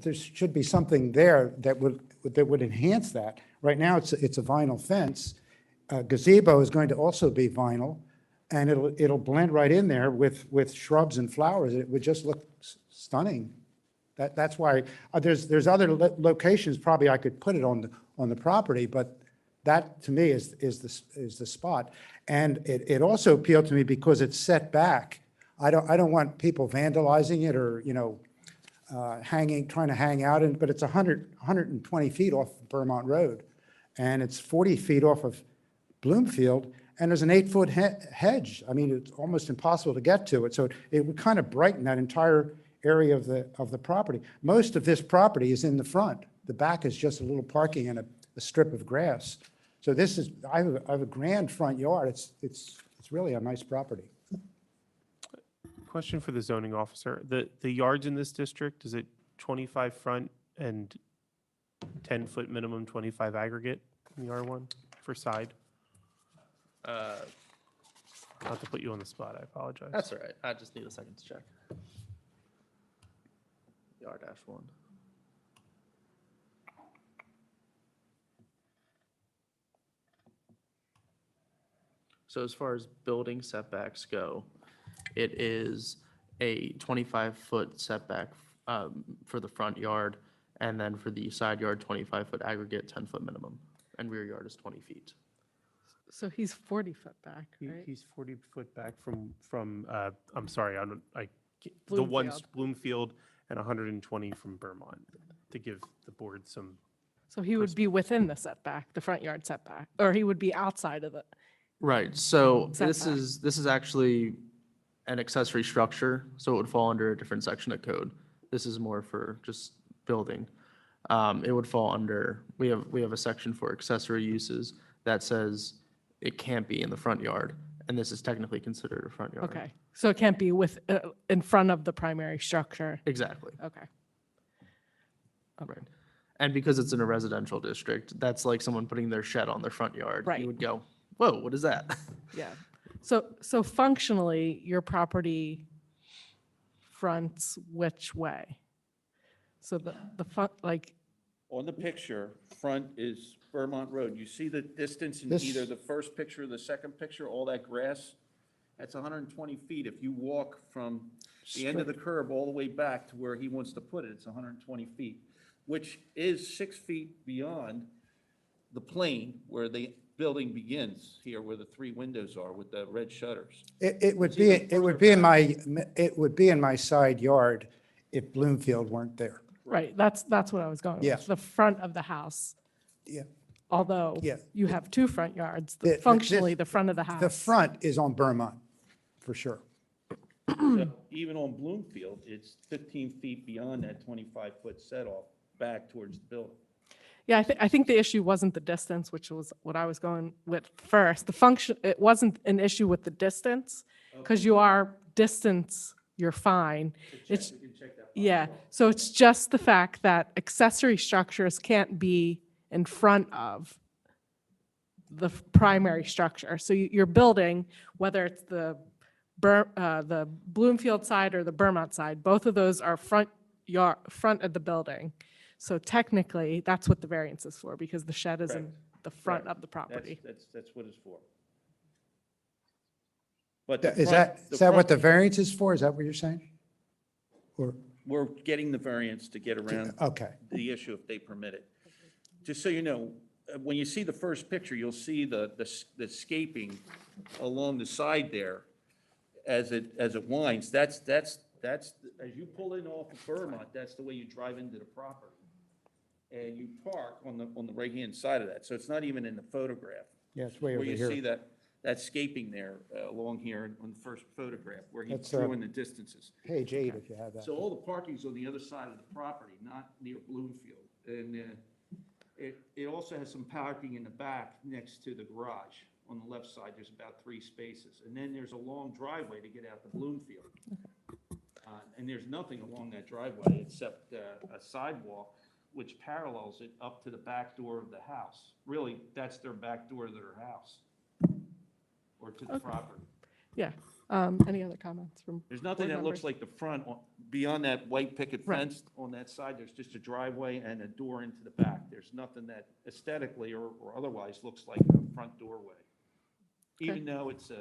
there should be something there that would enhance that. Right now, it's a vinyl fence. Gazebo is going to also be vinyl, and it'll blend right in there with shrubs and flowers. It would just look stunning. That's why there's other locations probably I could put it on the property, but that to me is the spot. And it also appealed to me because it's set back. I don't want people vandalizing it or trying to hang out in, but it's 120 feet off Vermont Road, and it's 40 feet off of Bloomfield, and there's an 8-foot hedge. I mean, it's almost impossible to get to it. So it would kind of brighten that entire area of the property. Most of this property is in the front. The back is just a little parking and a strip of grass. So this is, I have a grand front yard. It's really a nice property. Question for the zoning officer. The yards in this district, is it 25 front and 10-foot minimum, 25 aggregate in the R1 for side? Not to put you on the spot, I apologize. That's all right. I just need a second to check. The R-1. So as far as building setbacks go, it is a 25-foot setback for the front yard, and then for the side yard, 25-foot aggregate, 10-foot minimum, and rear yard is 20 feet. So he's 40 foot back, right? He's 40 foot back from I'm sorry, the one's Bloomfield and 120 from Vermont, to give the board some. So he would be within the setback, the front yard setback, or he would be outside of it. Right, so this Setback. is actually an accessory structure, so it would fall under a different section of code. This is more for just building. It would fall under, we have a section for accessory uses that says it can't be in the front yard, and this is technically considered a front yard. Okay, so it can't be in front of the primary structure. Exactly, Okay. right. And because it's in a residential district, that's like someone putting their shed on their front yard. Right. You would go, whoa, what is that? Yeah. So functionally, your property fronts which way? So like, On the picture, front is Vermont Road. You see the distance in This- either the first picture or the second picture, all that grass? That's 120 feet. If you walk from the end of the curb all the way back to where he wants to put it, it's 120 feet, which is 6 feet beyond the plane where the building begins here where the three windows are with the red shutters. It would It's be, either it would be in my, it would be in my side yard if Bloomfield weren't there. Right, that's what I was going Yeah. with, the front of the house. Yeah. Although Yeah. you have two front yards, The- functionally, this- the front of the house. The front is on Vermont, for sure. So even on Bloomfield, it's 15 feet beyond that 25-foot set-off back towards the building. Yeah, I think the issue wasn't the distance, which was what I was going with first. The function, it wasn't an issue with the distance, because you are distance, you're fine. It's, We can check that. yeah, so it's just the fact that accessory structures can't be in front of the primary structure. So your building, whether it's the the Bloomfield side or the Vermont side, both of those are front of the building. So technically, that's what the variance is for, because the shed is in Correct. the front Correct. of the property. That's what it's for. But the Is front- that, is that what front- the variance is for? Is that what you're saying? Or, We're getting the variance to get around okay, the issue if they permit it. Just so you know, when you see the first picture, you'll see the scaping along the side there as it winds. That's, as you pull in off of Vermont, that's the way you drive into the property. And you park on the right-hand side of that, so it's not even in the photograph. yeah, it's way over Where you see here. that scaping there along here on the first photograph, where he That's, drew in the distances. Page 8, if you have that. So all the parking's on the other side of the property, not near Bloomfield. And it also has some parking in the back next to the garage. On the left side, there's about 3 spaces. And then there's a long driveway to get out to Bloomfield. And there's nothing along that driveway except a sidewalk which parallels it up to the back door of the house. Really, that's their back door to their house or to the Okay. property. Yeah. Any other comments from? There's nothing board that looks members? like the front, beyond that white picket Right. fence on that side, there's just a driveway and a door into the back. There's nothing that aesthetically or otherwise looks like a front doorway. Even though it's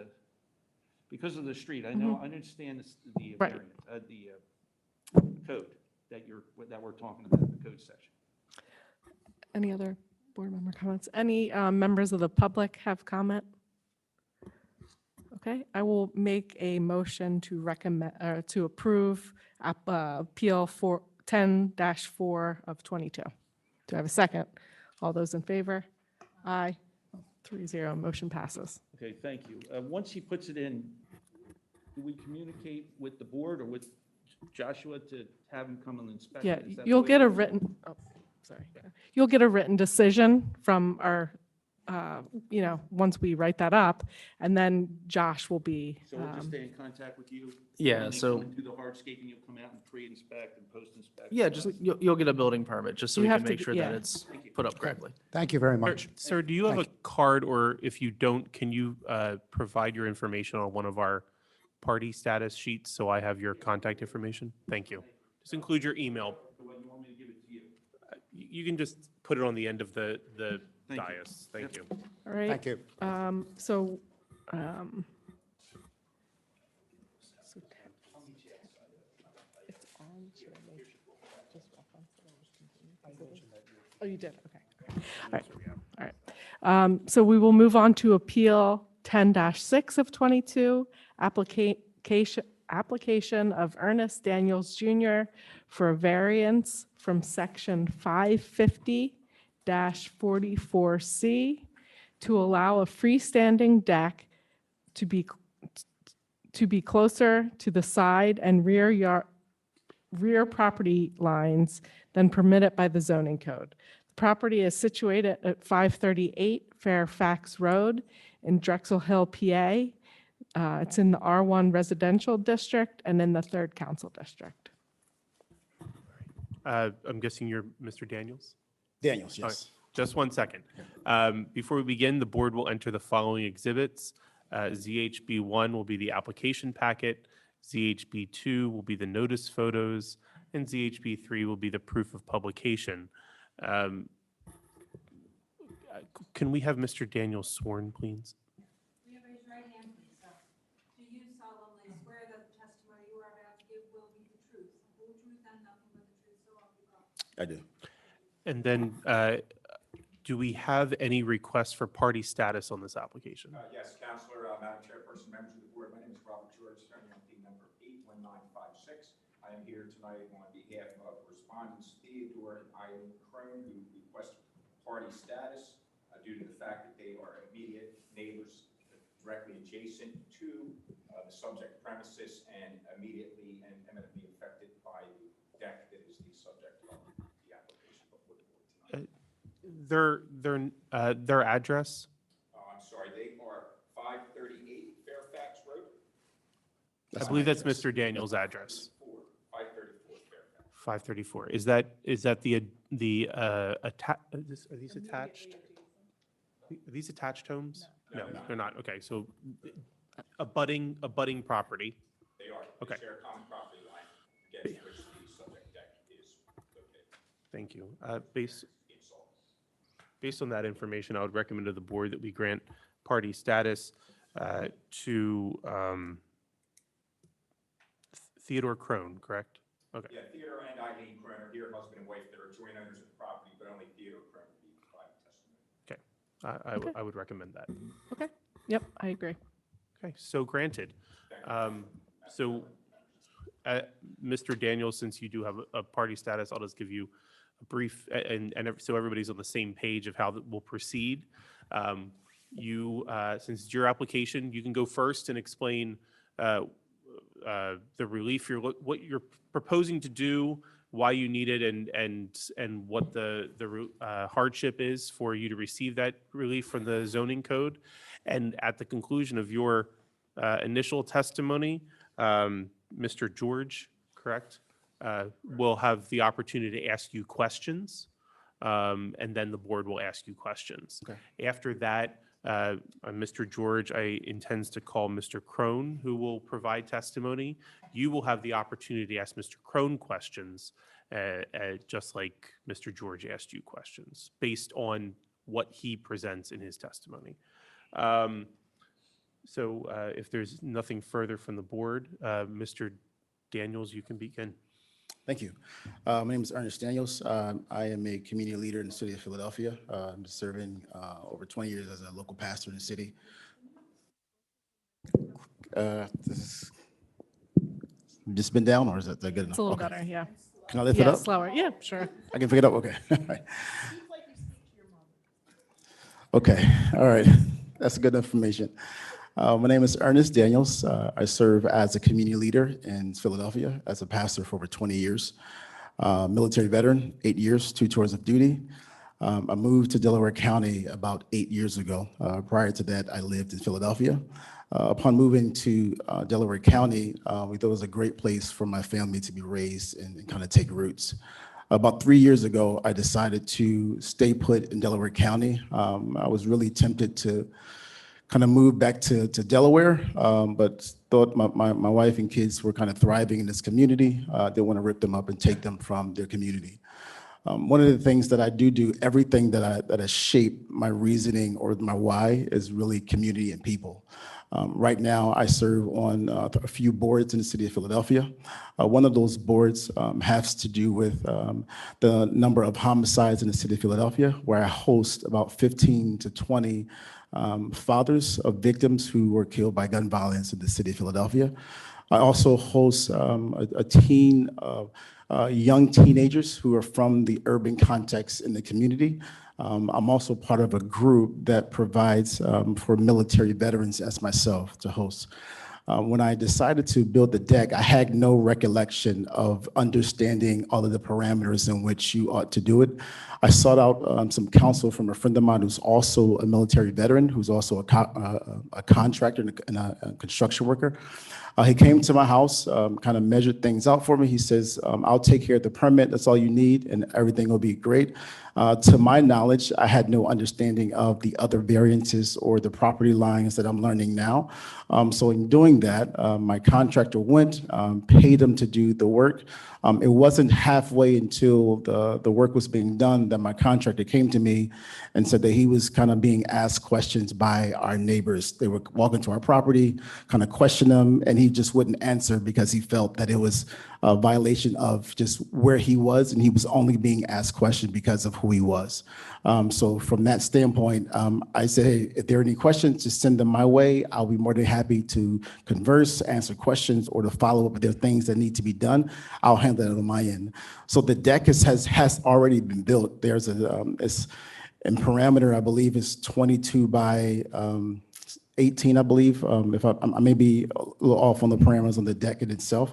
because of the street, I know, I understand the Mm-hmm. Right. variant, the code that we're talking about, the code section. Any other board member comments? Any members of the public have comment? Okay, I will make a motion to recommend, to approve Appeal 10-4 of 22. Do I have a second? All those in favor? Aye. 3-0, motion passes. Okay, thank you. Once he puts it in, do we communicate with the board or with Joshua to have him come and inspect it? Yeah, Is that you'll the way get a it is? written, oh, sorry. You'll get a written decision from our, once we write that up, and then Josh will be, So we'll just stay in contact with you? Yeah, When they so- come and do the hardscaping, you'll come out and pre-inspect and post-inspect? Yeah, just, you'll get a building permit, just so You we have can to make get- sure yeah. that it's put up correctly. Thank you very Sir- much. Sir, do you have a Thank card, or if you don't, can you provide your information on one of our party status sheets so I have your contact information? Thank you. Just include your email. Do you want me to give it to you? You can just put it on the end of the Thank you. dais. Thank you. all right? Thank you. So, it's on Chairman. Just reference that it was continued. Oh, you did, okay. All right. So we will move on to Appeal 10-6 of 22, application of Ernest Daniels Jr. for a variance from Section 550-44C to allow a freestanding deck to be closer to the side and rear property lines than permitted by the zoning code. The property is situated at 538 Fairfax Road in Drexel Hill, PA. It's in the R1 Residential District and in the 3rd Council District. I'm guessing you're Mr. Daniels? Daniels, All right, yes. just 1 second. Before we begin, the board will enter the following exhibits. ZHB1 will be the application packet, ZHB2 will be the notice photos, and ZHB3 will be the proof of publication. Can we have Mr. Daniels sworn, please? Will you raise your right hand, please, sir? Do you solemnly swear that the testimony you are about to give will be the truth, the whole truth, and nothing but the truth, so help you God? And then, Do we have any requests for party status on this application? Yes, Counselor, Madam Chairperson, members of the board, my name is Robert George, attorney on P number 81956. I am here tonight on behalf of respondents Theodore and Eileen Crone, who request party status due to the fact that they are immediate neighbors directly adjacent to the subject premises and immediately and eminently affected by the deck that is the subject of the application before the board tonight. Their address? I'm sorry, they are 538 Fairfax Road. I believe that's Mr. Daniels' address. 534 Fairfax. 534. Is that the are these attached? Are these attached homes? No, they're not. Okay, so a budding property. They are. Okay. They share a common property line against which the subject deck is located. Thank you. Based on that information, I would recommend to the board that we grant party status to Theodore Crone, correct? Okay. Yeah, Theodore and Eileen Crone are here, husband and wife. They're joint owners of the property, but only Theodore Crone would be providing testimony. I would recommend that. Okay, yep, I agree. Okay, so granted. So, Mr. Daniels, since you do have a party status, I'll just give you a brief, and so everybody's on the same page of how that will proceed. Since it's your application, you can go first and explain the relief what you're proposing to do, why you need it, and what the hardship is for you to receive that relief from the zoning code. And at the conclusion of your initial testimony, Mr. George, correct, will have the opportunity to ask you questions, and then the board will ask you questions. Okay. After that, Mr. George intends to call Mr. Crone, who will provide testimony. You will have the opportunity to ask Mr. Crone questions, just like Mr. George asked you questions, based on what he presents in his testimony. So if there's nothing further from the board, Mr. Daniels, you can begin. Thank you. My name is Ernest Daniels. I am a community leader in the city of Philadelphia. I'm serving over 20 years as a local pastor in the city. Just been down, or is that good enough? It's a little Okay. better, yeah. Can I lift it Yeah, up? slower, yeah, sure. I can pick it up, okay. Okay, all right. That's good information. My name is Ernest Daniels. I serve as a community leader in Philadelphia as a pastor for over 20 years. Military veteran, 8 years, 2 tours of duty. I moved to Delaware County about 8 years ago. Prior to that, I lived in Philadelphia. Upon moving to Delaware County, we thought it was a great place for my family to be raised and kind of take roots. About 3 years ago, I decided to stay put in Delaware County. I was really tempted to kind of move back to Delaware, but thought my wife and kids were kind of thriving in this community. Didn't want to rip them up and take them from their community. One of the things that I do, everything that has shaped my reasoning or my why is really community and people. Right now, I serve on a few boards in the city of Philadelphia. One of those boards has to do with the number of homicides in the city of Philadelphia, where I host about 15 to 20 fathers of victims who were killed by gun violence in the city of Philadelphia. I also host a team of young teenagers who are from the urban context in the community. I'm also part of a group that provides for military veterans as myself to host. When I decided to build the deck, I had no recollection of understanding all of the parameters in which you ought to do it. I sought out some counsel from a friend of mine who's also a military veteran, who's also a contractor and a construction worker. He came to my house, kind of measured things out for me. He says, I'll take care of the permit. That's all you need, and everything will be great. To my knowledge, I had no understanding of the other variances or the property lines that I'm learning now. So in doing that, my contractor went, paid him to do the work. It wasn't halfway until the work was being done that my contractor came to me and said that he was kind of being asked questions by our neighbors. They were walking to our property, kind of question him, and he just wouldn't answer because he felt that it was a violation of just where he was, and he was only being asked questions because of who he was. So from that standpoint, I said, hey, if there are any questions, just send them my way. I'll be more than happy to converse, answer questions, or to follow up if there are things that need to be done. I'll handle that on my end. So the deck has already been built. There's it's in parameter, I believe, is 22 by 18, I believe. If I may be a little off on the parameters on the deck in itself.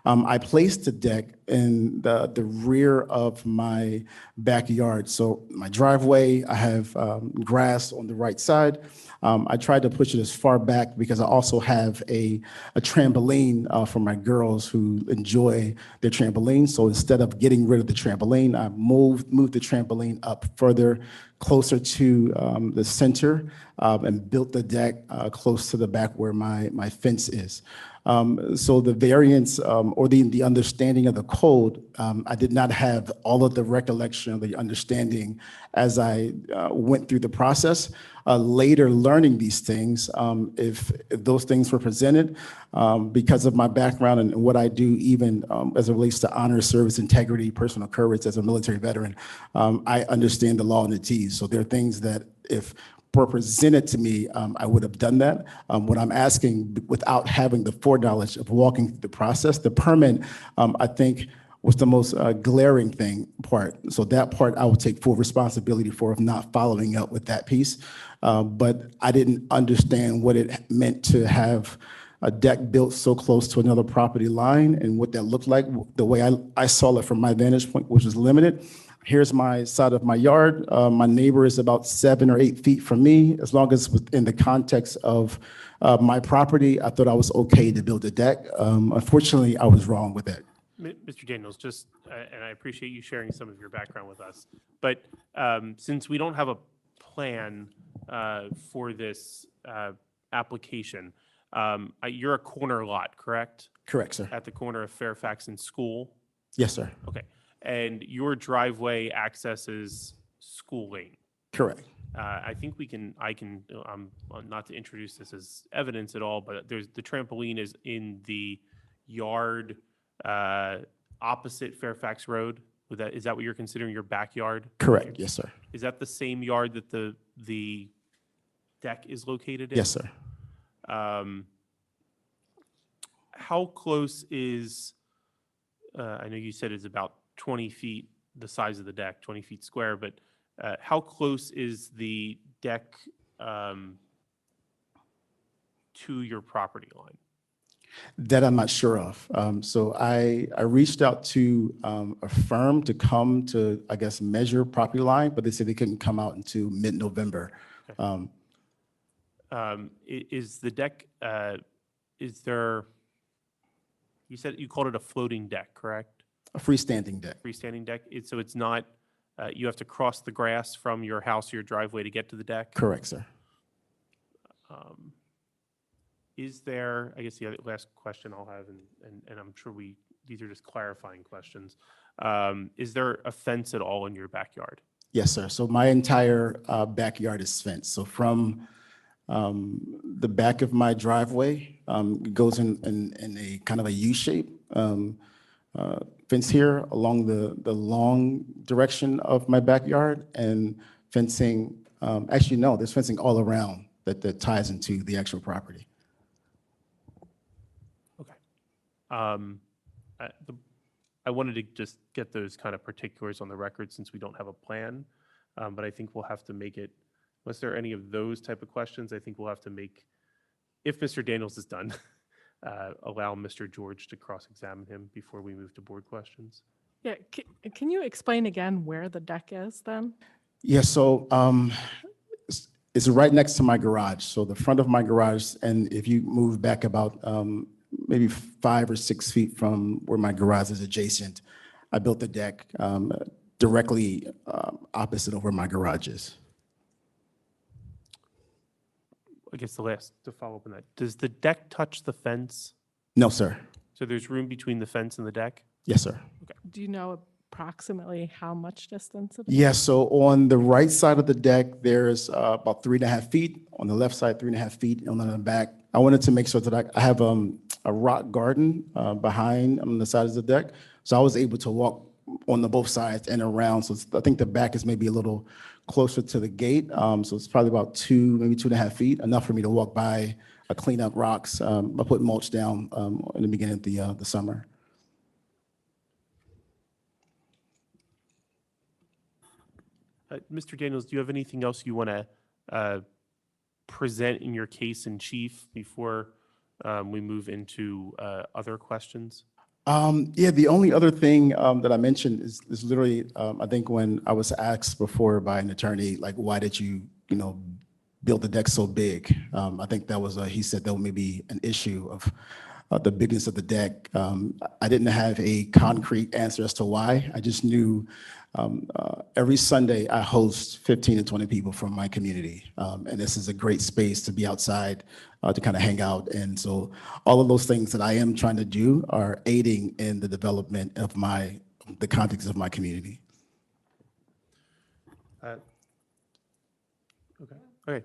I placed the deck in the rear of my backyard. So my driveway, I have grass on the right side. I tried to push it as far back because I also have a trampoline for my girls who enjoy their trampoline. So instead of getting rid of the trampoline, I moved the trampoline up further, closer to the center, and built the deck close to the back where my fence is. So the variance or the understanding of the code, I did not have all of the recollection of the understanding as I went through the process. Later learning these things, if those things were presented, because of my background and what I do, even as it relates to honor, service, integrity, personal courage as a military veteran, I understand the law and the T's. So there are things that if were presented to me, I would have done that. What I'm asking, without having the foreknowledge of walking through the process, the permit, I think, was the most glaring part. So that part I would take full responsibility for of not following up with that piece. But I didn't understand what it meant to have a deck built so close to another property line and what that looked like. The way I saw it from my vantage point, which was limited. Here's my side of my yard. My neighbor is about 7 or 8 feet from me. As long as within the context of my property, I thought I was okay to build a deck. Unfortunately, I was wrong with that. Mr. Daniels, just, and I appreciate you sharing some of your background with us, but since we don't have a plan for this application, you're a corner lot, correct? Correct, sir. At the corner of Fairfax and School? Yes, sir. Okay. And your driveway accesses School Lane? Correct. I think not to introduce this as evidence at all, but the trampoline is in the yard opposite Fairfax Road. Is that what you're considering your backyard? Correct. Yes, sir. Is that the same yard that the deck is located in? Yes, sir. How close is, I know you said it's about 20 feet, the size of the deck, 20 feet square, but how close is the deck to your property line? That I'm not sure of. So I reached out to a firm to come to, I guess, measure property line, but they said they couldn't come out until mid-November. Okay. Is the deck, is there, you said you called it a floating deck, correct? A freestanding deck. Freestanding deck? So it's not, you have to cross the grass from your house or your driveway to get to the deck? Correct, sir. Is there, I guess the other last question I'll have, and I'm sure these are just clarifying questions. Is there a fence at all in your backyard? Yes, sir. So my entire backyard is fenced. So from the back of my driveway, it goes in a kind of a U shape. Fence here along the long direction of my backyard, and fencing, actually no, there's fencing all around that ties into the actual property. Okay. I wanted to just get those kind of particulars on the record since we don't have a plan, but I think we'll have to make it, unless there are any of those type of questions, I think we'll have to make, if Mr. Daniels is done, allow Mr. George to cross-examine him before we move to board questions. Yeah, can you explain again where the deck is then? Yeah, so it's right next to my garage. So the front of my garage, and if you move back about maybe 5 or 6 feet from where my garage is adjacent, I built the deck directly opposite of where my garage is. I guess to follow up on that, does the deck touch the fence? No, sir. So there's room between the fence and the deck? Yes, sir. Do you know approximately how much distance it is? Yeah, so on the right side of the deck, there's about 3.5 feet. On the left side, 3.5 feet. And on the back, I wanted to make sure that I have a rock garden behind on the side of the deck. So I was able to walk on the both sides and around. So I think the back is maybe a little closer to the gate. So it's probably about maybe 2.5 feet, enough for me to walk by, clean up rocks. I put mulch down in the beginning of the summer. Mr. Daniels, do you have anything else you want to present in your case in chief before we move into other questions? Yeah, the only other thing that I mentioned is literally, I think when I was asked before by an attorney, like, why did you build the deck so big? I think that was, he said that may be an issue of the bigness of the deck. I didn't have a concrete answer as to why. I just knew every Sunday I host 15 to 20 people from my community. And this is a great space to be outside, to kind of hang out. And so all of those things that I am trying to do are aiding in the development of the context of my community. Okay.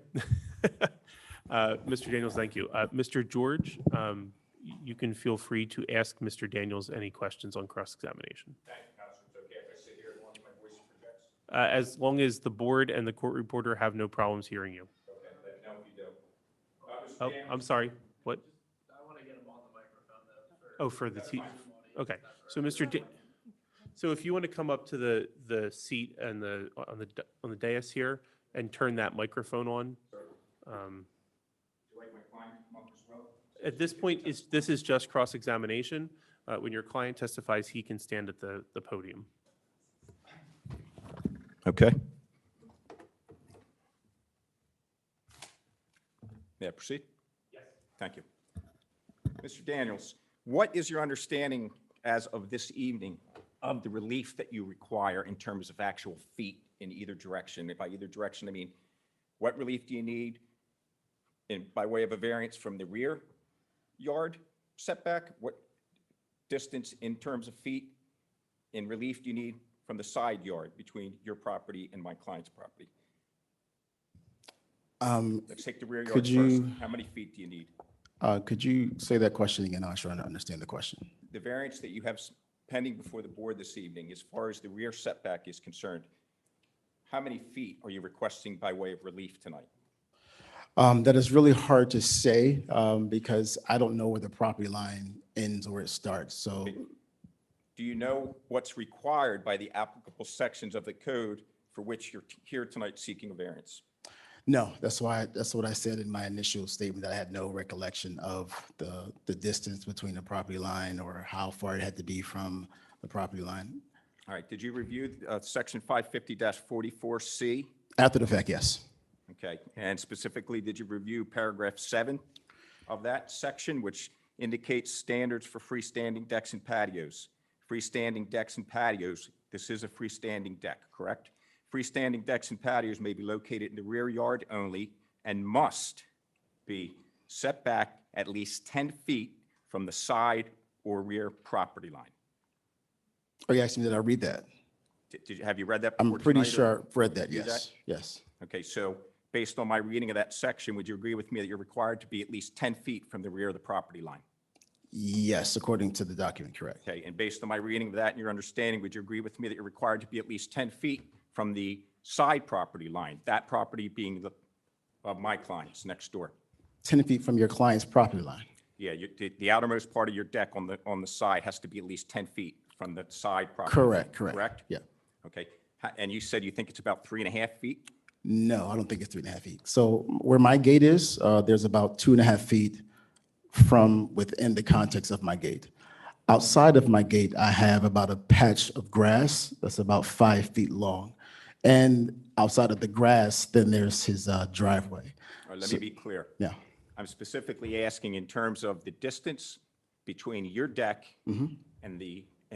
Mr. Daniels, thank you. Mr. George, you can feel free to ask Mr. Daniels any questions on cross-examination. Thank you, Counselor. It's okay if I sit here as long as my voice projects? As long as the board and the court reporter have no problems hearing you. Okay, let me know if you do. Mr. Oh, Daniels? I'm sorry. What? I want to get him on the microphone, though. Oh, for the okay. So, so if you want to come up to the seat and on the dais here and turn that microphone on. Would you like my client to come up as well? At this point, this is just cross-examination. When your client testifies, he can stand at the podium. Okay. May I proceed? Yes. Thank you. Mr. Daniels, what is your understanding as of this evening of the relief that you require in terms of actual feet in either direction? And by either direction, I mean, what relief do you need by way of a variance from the rear yard setback? What distance in terms of feet in relief do you need from the side yard between your property and my client's property? Let's take the rear yard first. How many feet do you need? Could you say that question again? I'm trying to understand the question. The variance that you have pending before the board this evening, as far as the rear setback is concerned, how many feet are you requesting by way of relief tonight? That is really hard to say because I don't know where the property line ends or where it starts. So do you know what's required by the applicable sections of the code for which you're here tonight seeking a variance? no, that's what I said in my initial statement, that I had no recollection of the distance between the property line or how far it had to be from the property line. All right, did you review section 550-44C? After the fact, yes. Okay, and specifically, did you review paragraph 7 of that section, which indicates standards for freestanding decks and patios? Freestanding decks and patios, this is a freestanding deck, correct? Freestanding decks and patios may be located in the rear yard only and must be set back at least 10 feet from the side or rear property line. Are you asking me, did I read that? Have you read that I'm before pretty tonight, or sure I've read that, reviewed yes, yes. Okay, so based on my reading of that section, would you agree with me that you're required to be at least 10 feet from the rear of the property line? Yes, according to the document, correct. Okay, and based on my reading of that and your understanding, would you agree with me that you're required to be at least 10 feet from the side property line, that property being of my clients next door? 10 feet from your client's property line. Yeah, the outermost part of your deck on the side has to be at least 10 feet from the side property. Correct, line, correct. Yeah. Okay, and you said you think it's about 3.5 feet? No, I don't think it's 3.5 feet. So where my gate is, there's about 2.5 feet from within the context of my gate. Outside of my gate, I have about a patch of grass that's about 5 feet long. And outside of the grass, then there's his driveway. All right, let me be clear. Yeah. I'm specifically asking in terms of the distance between your deck and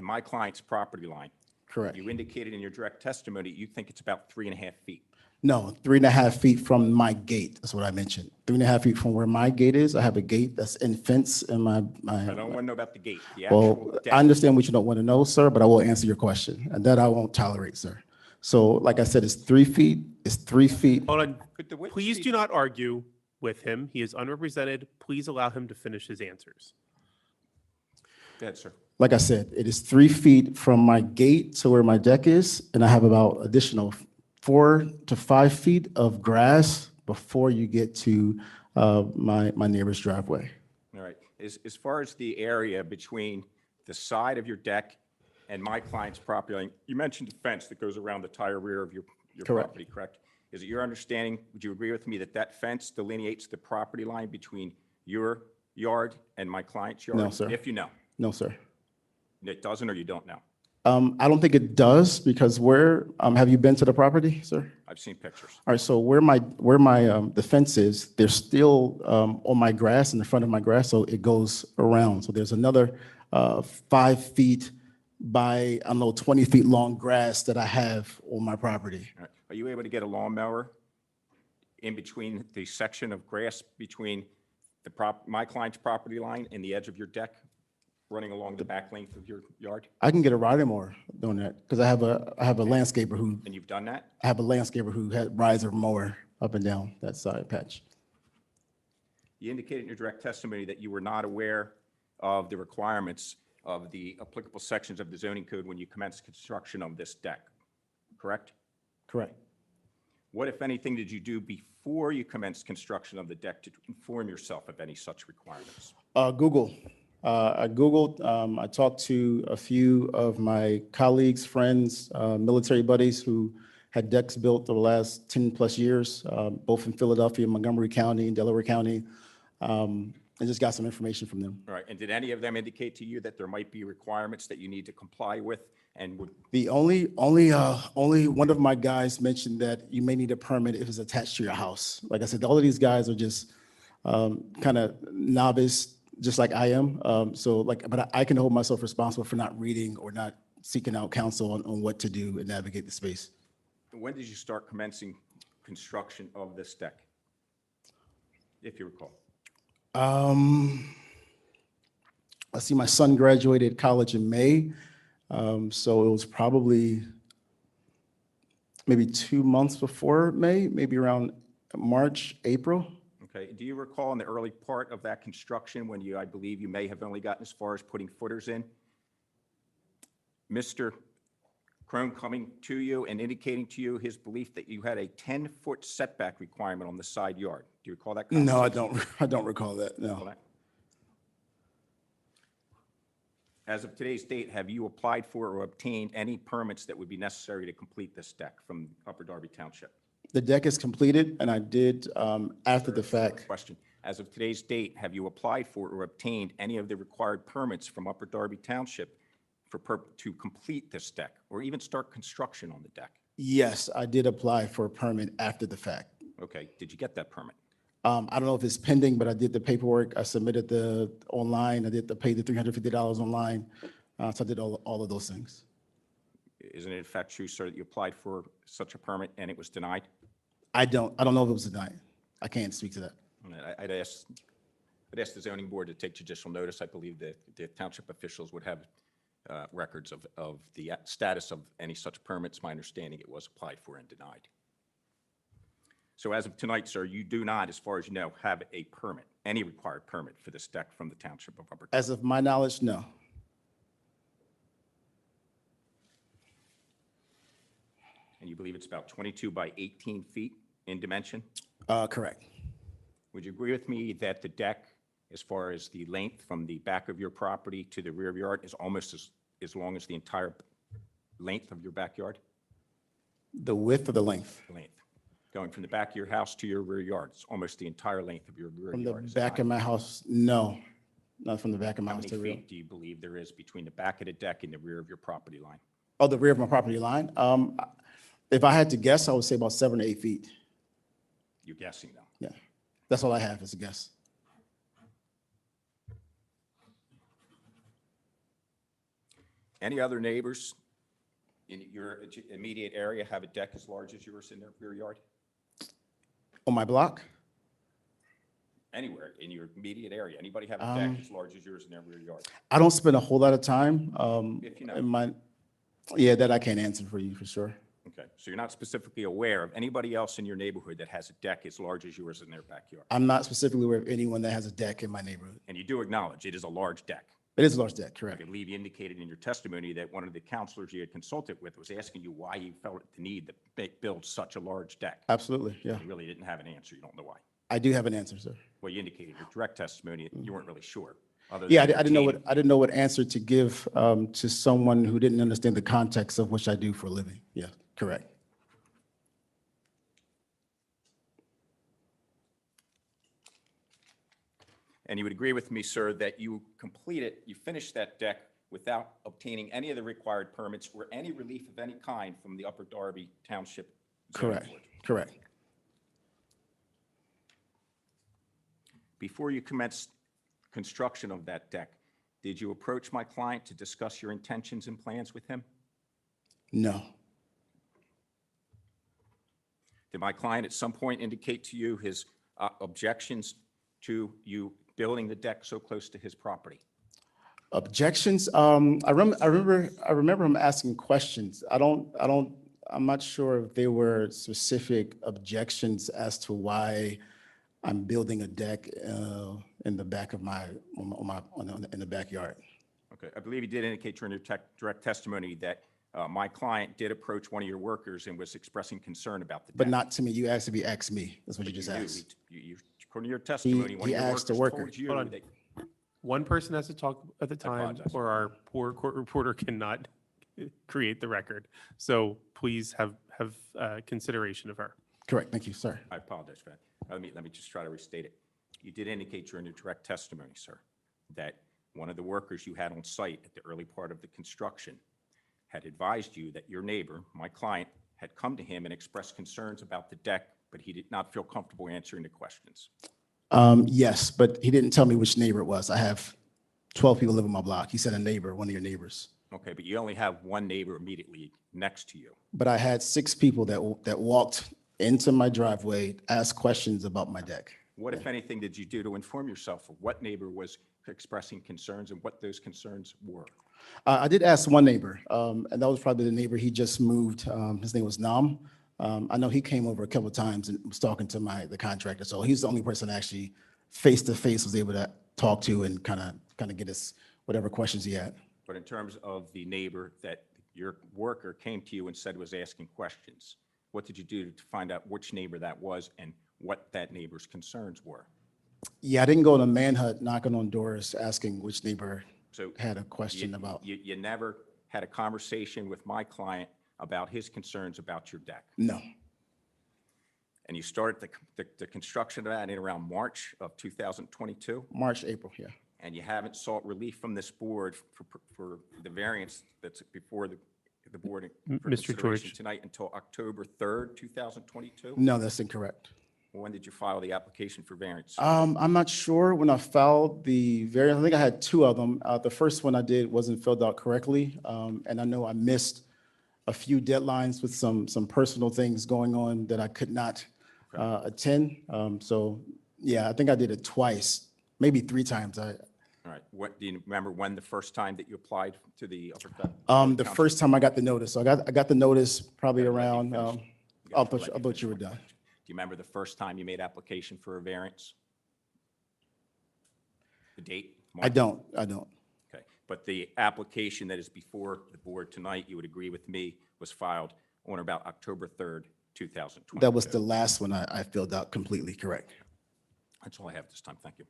my client's property line. Correct. You indicated in your direct testimony you think it's about 3.5 feet. No, 3.5 feet from my gate. That's what I mentioned. 3.5 feet from where my gate is. I have a gate that's in fence in my. I don't want to know about the gate. The actual Well, deck. I understand what you don't want to know, sir, but I will answer your question, and that I won't tolerate, sir. So, like I said, it's 3 feet. It's 3 feet. Hold on. Could the witness Please speak? do not argue with him. He is unrepresented. Please allow him to finish his answers. Go ahead, sir. Like I said, it is 3 feet from my gate to where my deck is, and I have about additional 4 to 5 feet of grass before you get to my neighbor's driveway. All right. As far as the area between the side of your deck and my client's property line, you mentioned a fence that goes around the entire rear of your Correct. property, correct? Is it your understanding, would you agree with me that that fence delineates the property line between your yard and my client's yard? No, sir. If you know. No, sir. It doesn't, or you don't know? I don't think it does because have you been to the property, sir? I've seen pictures. All right, so the fence is, they're still on my grass, in the front of my grass, so it goes around. So there's another 5 feet by, 20 feet long grass that I have on my property. All right. Are you able to get a lawnmower in between the section of grass between my client's property line and the edge of your deck, running along the back length of your yard? I can get a riding mower doing that because I have a landscaper who, And you've done that? rides a mower up and down that side patch. You indicated in your direct testimony that you were not aware of the requirements of the applicable sections of the zoning code when you commenced construction of this deck, correct? Correct. What, if anything, did you do before you commenced construction of the deck to inform yourself of any such requirements? Google. I Googled, I talked to a few of my colleagues, friends, military buddies who had decks built over the last 10 plus years, both in Philadelphia, Montgomery County, and Delaware County, and just got some information from them. All right, and did any of them indicate to you that there might be requirements that you need to comply with and would? The only one of my guys mentioned that you may need a permit if it's attached to your house. Like I said, all of these guys are just kind of novice, just like I am. But I can hold myself responsible for not reading or not seeking out counsel on what to do and navigate the space. When did you start commencing construction of this deck, if you recall? I see my son graduated college in May, so it was probably maybe 2 months before May, maybe around March, April. Okay, do you recall in the early part of that construction when I believe you may have only gotten as far as putting footers in, Mr. Crone coming to you and indicating to you his belief that you had a 10-foot setback requirement on the side yard? Do you recall that? No, I conversation? don't. I don't recall that. Recall No. that? As of today's date, have you applied for or obtained any permits that would be necessary to complete this deck from Upper Darby Township? The deck is completed, and I did after the fact. Question. As of today's date, have you applied for or obtained any of the required permits from Upper Darby Township to complete this deck or even start construction on the deck? Yes, I did apply for a permit after the fact. Okay, did you get that permit? I don't know if it's pending, but I did the paperwork. I submitted online. I did pay the $350 online. So I did all of those things. Isn't it in fact true, sir, that you applied for such a permit and it was denied? I don't know if it was denied. I can't speak to that. I'd ask the zoning board to take judicial notice. I believe that the township officials would have records of the status of any such permits. My understanding, it was applied for and denied. So as of tonight, sir, you do not, as far as you know, have a permit, any required permit for this deck from the township of Upper Darby? As of my knowledge, no. And you believe it's about 22 by 18 feet in dimension? Correct. Would you agree with me that the deck, as far as the length from the back of your property to the rear of your yard, is almost as long as the entire length of your backyard? The width or the length? Length. Going from the back of your house to your rear yard, it's almost the entire length of your rear From the yard. Is it back not? of my house, no. Not from the back of my How house many to rear. feet do you believe there is between the back of the deck and the rear of your property line? Oh, the rear of my property line? If I had to guess, I would say about 7 to 8 feet. You're guessing, though. Yeah. That's all I have is a guess. Any other neighbors in your immediate area have a deck as large as yours in their rear yard? On my block? Anywhere in your immediate area? Anybody have a deck as large as yours in their rear yard? I don't spend a whole lot of time If you know. in my, yeah, that I can't answer for you for sure. Okay, so you're not specifically aware of anybody else in your neighborhood that has a deck as large as yours in their backyard? I'm not specifically aware of anyone that has a deck in my neighborhood. And you do acknowledge it is a large deck? It is a large deck, I correct? believe you indicated in your testimony that one of the counselors you had consulted with was asking you why you felt the need to build such a large deck. Absolutely, yeah. You really didn't have an answer. You don't know why. I do have an answer, sir. Well, you indicated in your direct testimony that you weren't really sure. other Yeah, than I didn't know routine. I didn't know what answer to give to someone who didn't understand the context of which I do for a living. Yeah, correct. And you would agree with me, sir, that you finished that deck without obtaining any of the required permits or any relief of any kind from the Upper Darby Township Zoning Correct, Board. correct. Before you commenced construction of that deck, did you approach my client to discuss your intentions and plans with him? No, Did my client at some point indicate to you his objections to you building the deck so close to his property? objections. I remember him asking questions. I'm not sure if there were specific objections as to why I'm building a deck in the back of in the backyard. Okay, I believe you did indicate during your direct testimony that my client did approach one of your workers and was expressing concern about the deck. But not to me. You asked if he asked me. That's what you But just knew. asked. According to your testimony, one he of your asked the workers worker. told you Hold on. that. One person has to talk at the time, apologize. or our poor court reporter cannot create the record. So please have consideration of her. Correct. Thank you, sir. I apologize for that. Let me just try to restate it. You did indicate during your direct testimony, sir, that one of the workers you had on site at the early part of the construction had advised you that your neighbor, my client, had come to him and expressed concerns about the deck, but he did not feel comfortable answering the questions. Yes, but he didn't tell me which neighbor it was. I have 12 people live on my block. He said a neighbor, one of your neighbors. Okay, but you only have one neighbor immediately next to you. But I had 6 people that walked into my driveway, asked questions about my deck. What, if anything, did you do to inform yourself of what neighbor was expressing concerns and what those concerns were? I did ask one neighbor, and that was probably the neighbor he just moved. His name was Nam. I know he came over a couple of times and was talking to the contractor. So he's the only person actually face to face was able to talk to and kind of get us whatever questions he had. But in terms of the neighbor that your worker came to you and said was asking questions, what did you do to find out which neighbor that was and what that neighbor's concerns were? Yeah, I didn't go on a manhunt knocking on doors asking which neighbor So had a question about. You never had a conversation with my client about his concerns about your deck? No, And you started the construction of that in around March of 2022? March, April, yeah. And you haven't sought relief from this board for the variance that's before the board for Mr. consideration George. tonight until October 3rd, 2022? No, that's incorrect. When did you file the application for variance? I'm not sure when I filed the variance. I think I had 2 of them. The first one I did wasn't filled out correctly. And I know I missed a few deadlines with some personal things going on that I could not attend. So, yeah, I think I did it twice, maybe 3 times. All right. Do you remember when the first time that you applied to the Upper The first time I got the notice. So I got the notice probably Gotta let me around, finish. I Gotta let me thought you were finish. done. Do you remember the first time you made application for a variance? The date? I don't. Okay, but the application that is before the board tonight, you would agree with me, was filed on or about October 3rd, 2022. That was the last one I filled out completely, correct. That's all I have this time. Thank you.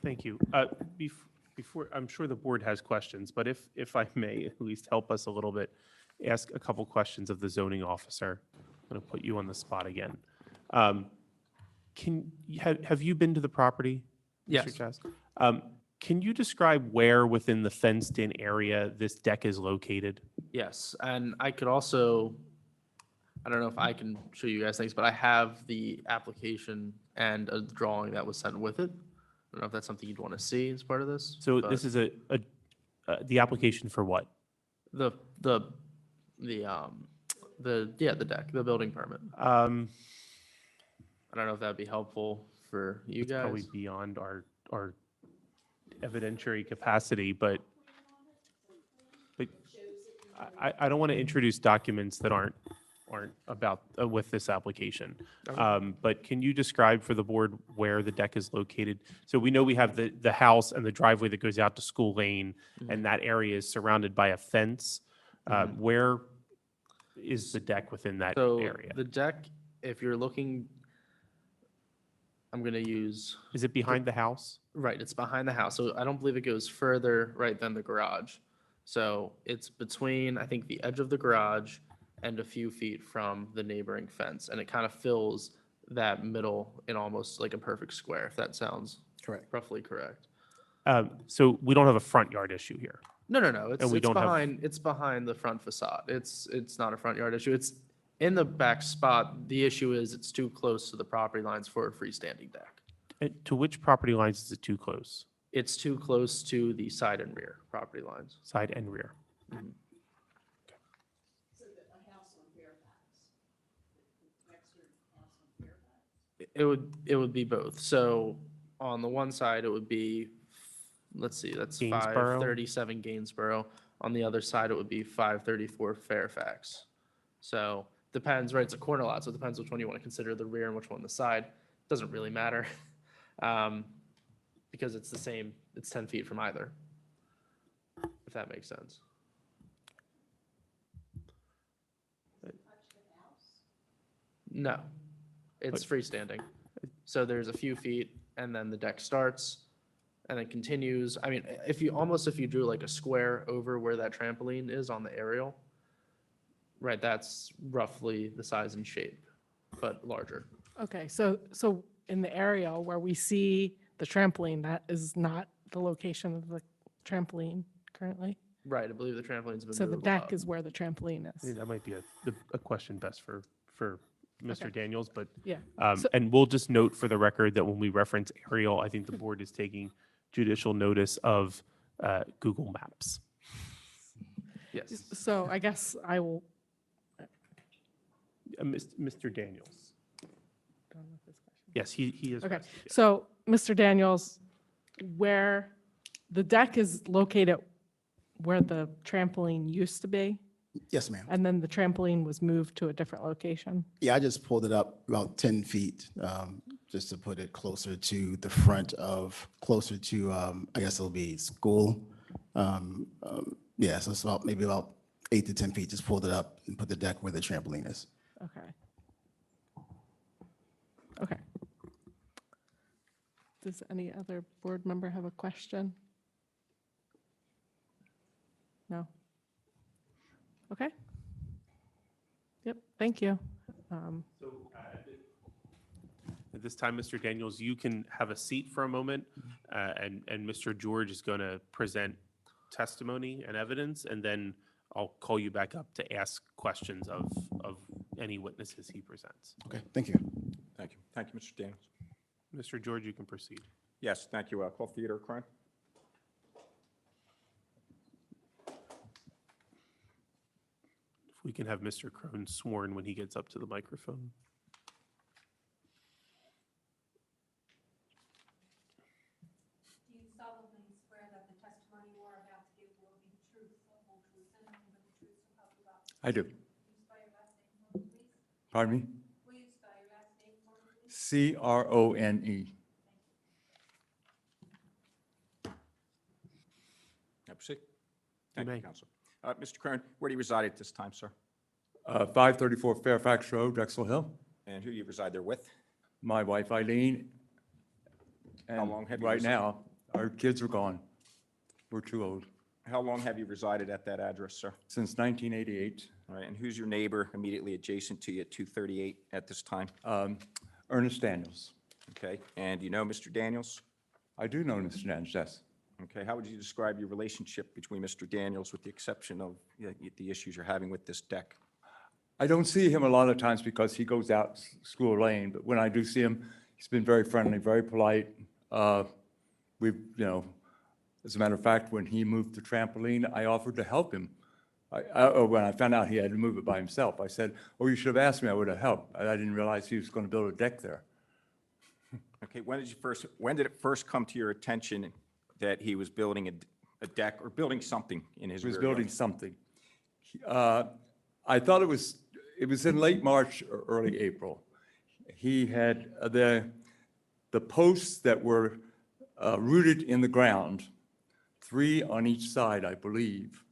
Thank you. Before, I'm sure the board has questions, but if I may at least help us a little bit, ask a couple questions of the zoning officer. I'm going to put you on the spot again. Have you been to the property? Mr. Yes. Chas? Can you describe where within the fenced-in area this deck is located? Yes, and I could also, I don't know if I can show you guys things, but I have the application and a drawing that was sent with it. I don't know if that's something you'd want to see as part of this. So but this is the application for what? the deck, the building permit. I don't know if that'd be helpful for you It's guys. probably beyond our evidentiary capacity, but I don't want to introduce documents that aren't aren't about, with this application. But can you describe for the board where the deck is located? So we know we have the house and the driveway that goes out to School Lane, and that area is surrounded by a fence. Where is the deck within that So area? the deck, if you're looking, I'm going to use, Is it behind the house? right, it's behind the house. So I don't believe it goes further right than the garage. So it's between, I think, the edge of the garage and a few feet from the neighboring fence. And it kind of fills that middle in almost like a perfect square, if that sounds Correct. roughly correct. So we don't have a front yard issue here. No, no, no. It's, And we it's don't have- behind, it's behind the front facade. It's not a front yard issue. It's in the back spot. The issue is it's too close to the property lines for a freestanding deck. To which property lines is it too close? It's too close to the side and rear property lines. Side and rear? It would be both. So on the one side, it would be, let's see, that's Gainsborough? 537 Gainsborough. On the other side, it would be 534 Fairfax. So depends, right? It's a corner lot, so it depends which one you want to consider the rear and which one the side. Doesn't really matter. Because it's the same, it's 10 feet from either. If that makes sense. No, it's freestanding. So there's a few feet and then the deck starts and then continues. I mean, if you drew like a square over where that trampoline is on the aerial, right, that's roughly the size and shape, but larger. Okay, so in the area where we see the trampoline, that is not the location of the trampoline currently? Right, I believe the trampoline's been So the moved deck up. is where the trampoline I is? think that might be a question best for Mr. Okay. Daniels, but, Yeah. and we'll just note for the record that when we reference aerial, I think the board is taking judicial notice of Google Maps. Yes. So I guess I will. Mr. Daniels. Yes, he is. Okay, rested, yes. so Mr. Daniels, where the deck is located where the trampoline used to be, Yes, ma'am. and then the trampoline was moved to a different location? Yeah, I just pulled it up about 10 feet, just to put it closer to the front of, closer to, I guess it'll be school. Yeah, so it's about, maybe about 8 to 10 feet, just pulled it up and put the deck where the trampoline is. Okay. Okay. Does any other board member have a question? No? Okay. Yep, thank you. So at this time, Mr. Daniels, you can have a seat for a moment, and Mr. George is going to present testimony and evidence, and then I'll call you back up to ask questions of any witnesses he presents. Okay, thank you. Thank you. Thank you, Mr. Daniels. Mr. George, you can proceed. Yes, thank you. Call Theodore Crone. If we can have Mr. Crone sworn when he gets up to the microphone. Do you solemnly swear that the testimony you are about to give will be the truth, the whole truth, and nothing but the truth, so help you God? I do. Will you spell your last name for me, please? Pardon me? Will you spell your last name for me, please? Crone. Have a seat. You Thank may. you, Counselor. Mr. Crone, where do you reside at this time, sir? 534 Fairfax Road, Drexel Hill. And who do you reside there with? My wife Eileen. How And long have you right resi- now, our kids are gone. We're too old. How long have you resided at that address, sir? Since 1988. All right, and who's your neighbor immediately adjacent to you at 238 at this time? Ernest Daniels. Okay, and you know Mr. Daniels? I do know Mr. Daniels, yes. Okay, how would you describe your relationship between Mr. Daniels with the exception of the issues you're having with this deck? I don't see him a lot of times because he goes out School Lane, but when I do see him, he's been very friendly, very polite. We've, as a matter of fact, when he moved the trampoline, I offered to help him. When I found out he had to move it by himself, I said, "Oh, you should have asked me, I would have helped." I didn't realize he was going to build a deck there. Okay, when did it first come to your attention that he was building a deck or building something in his He was rear building yard? something. I thought it was it was in late March or early April. He had the posts that were rooted in the ground, 3 on each side, I believe,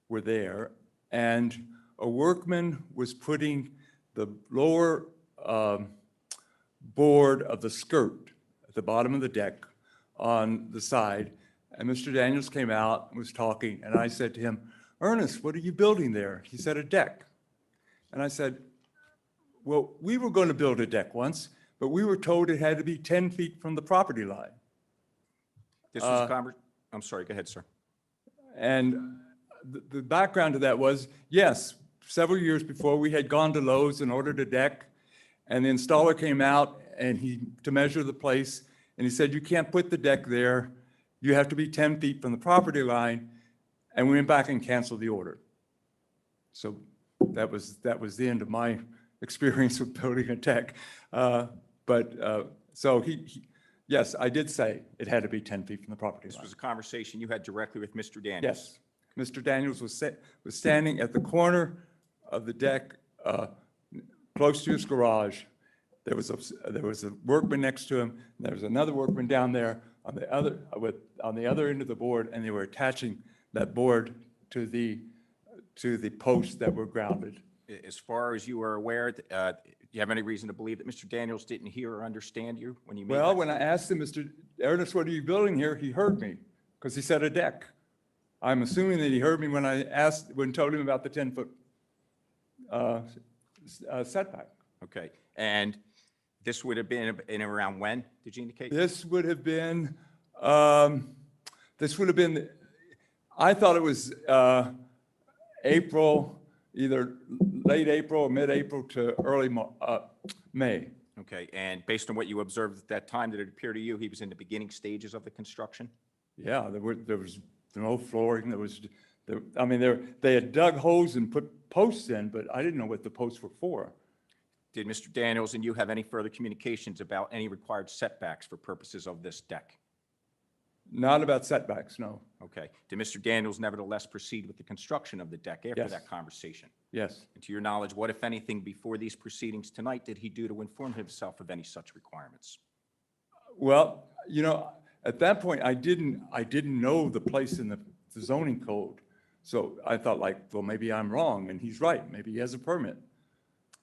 were there. And a workman was putting the lower board of the skirt at the bottom of the deck on the side. And Mr. Daniels came out and was talking, and I said to him, "Ernest, what are you building there?" He said, "A deck." And I said, "Well, we were going to build a deck once, but we were told it had to be 10 feet from the property line." This was I'm sorry, go ahead, sir. And the background to that was, yes, several years before, we had gone to Lowe's and ordered a deck, and the installer came out and to measure the place, and he said, "You can't put the deck there. You have to be 10 feet from the property line." And we went back and canceled the order. So that was the end of my experience with building a deck. So yes, I did say it had to be 10 feet from the property This line. was a conversation you had directly with Mr. Daniels. Yes. Mr. Daniels was standing at the corner of the deck, close to his garage. There was a workman next to him, and there was another workman down there on the other end of the board, and they were attaching that board to the posts that were grounded. As far as you are aware, do you have any reason to believe that Mr. Daniels didn't hear or understand you when you made Well, that when I asked him, "Mr. Ernest, what are you building here?" he heard me, because he said a deck. I'm assuming that he heard me when told him about the 10-foot setback. Okay, and this would have been in around when, did you indicate? This would have been, I thought it was April, either late April or mid-April to early May. Okay, and based on what you observed at that time, did it appear to you he was in the beginning stages of the construction? Yeah, there was no flooring, they had dug holes and put posts in, but I didn't know what the posts were for. Did Mr. Daniels and you have any further communications about any required setbacks for purposes of this deck? Not about setbacks, no. Okay. Did Mr. Daniels nevertheless proceed with the construction of the deck after Yes. that conversation? Yes. And to your knowledge, what, if anything, before these proceedings tonight, did he do to inform himself of any such requirements? Well, at that point, I didn't know the place in the zoning code. So I thought well, maybe I'm wrong, and he's right. Maybe he has a permit.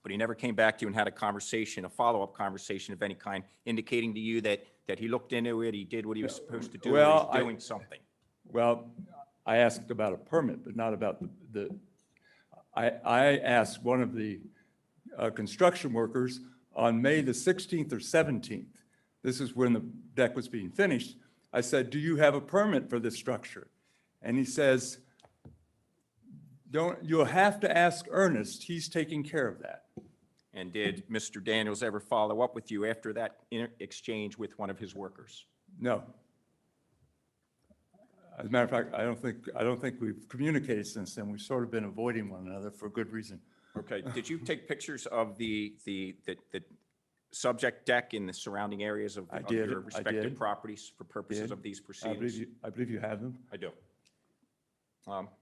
But he never came back to you and had a conversation, a follow-up conversation of any kind, indicating to you that he looked into it, he did what he was supposed to do, or he's doing something? Well, I asked about a permit, but not about I asked one of the construction workers on May the 16th or 17th. This is when the deck was being finished. I said, "Do you have a permit for this structure?" And he says, "You'll have to ask Ernest. He's taking care of that." And did Mr. Daniels ever follow up with you after that exchange with one of his workers? No. As a matter of fact, I don't think we've communicated since then. We've sort of been avoiding one another for good reason. Okay. Did you take pictures of the subject deck in the surrounding areas of your respective properties for purposes of these proceedings? I believe you have them. I do.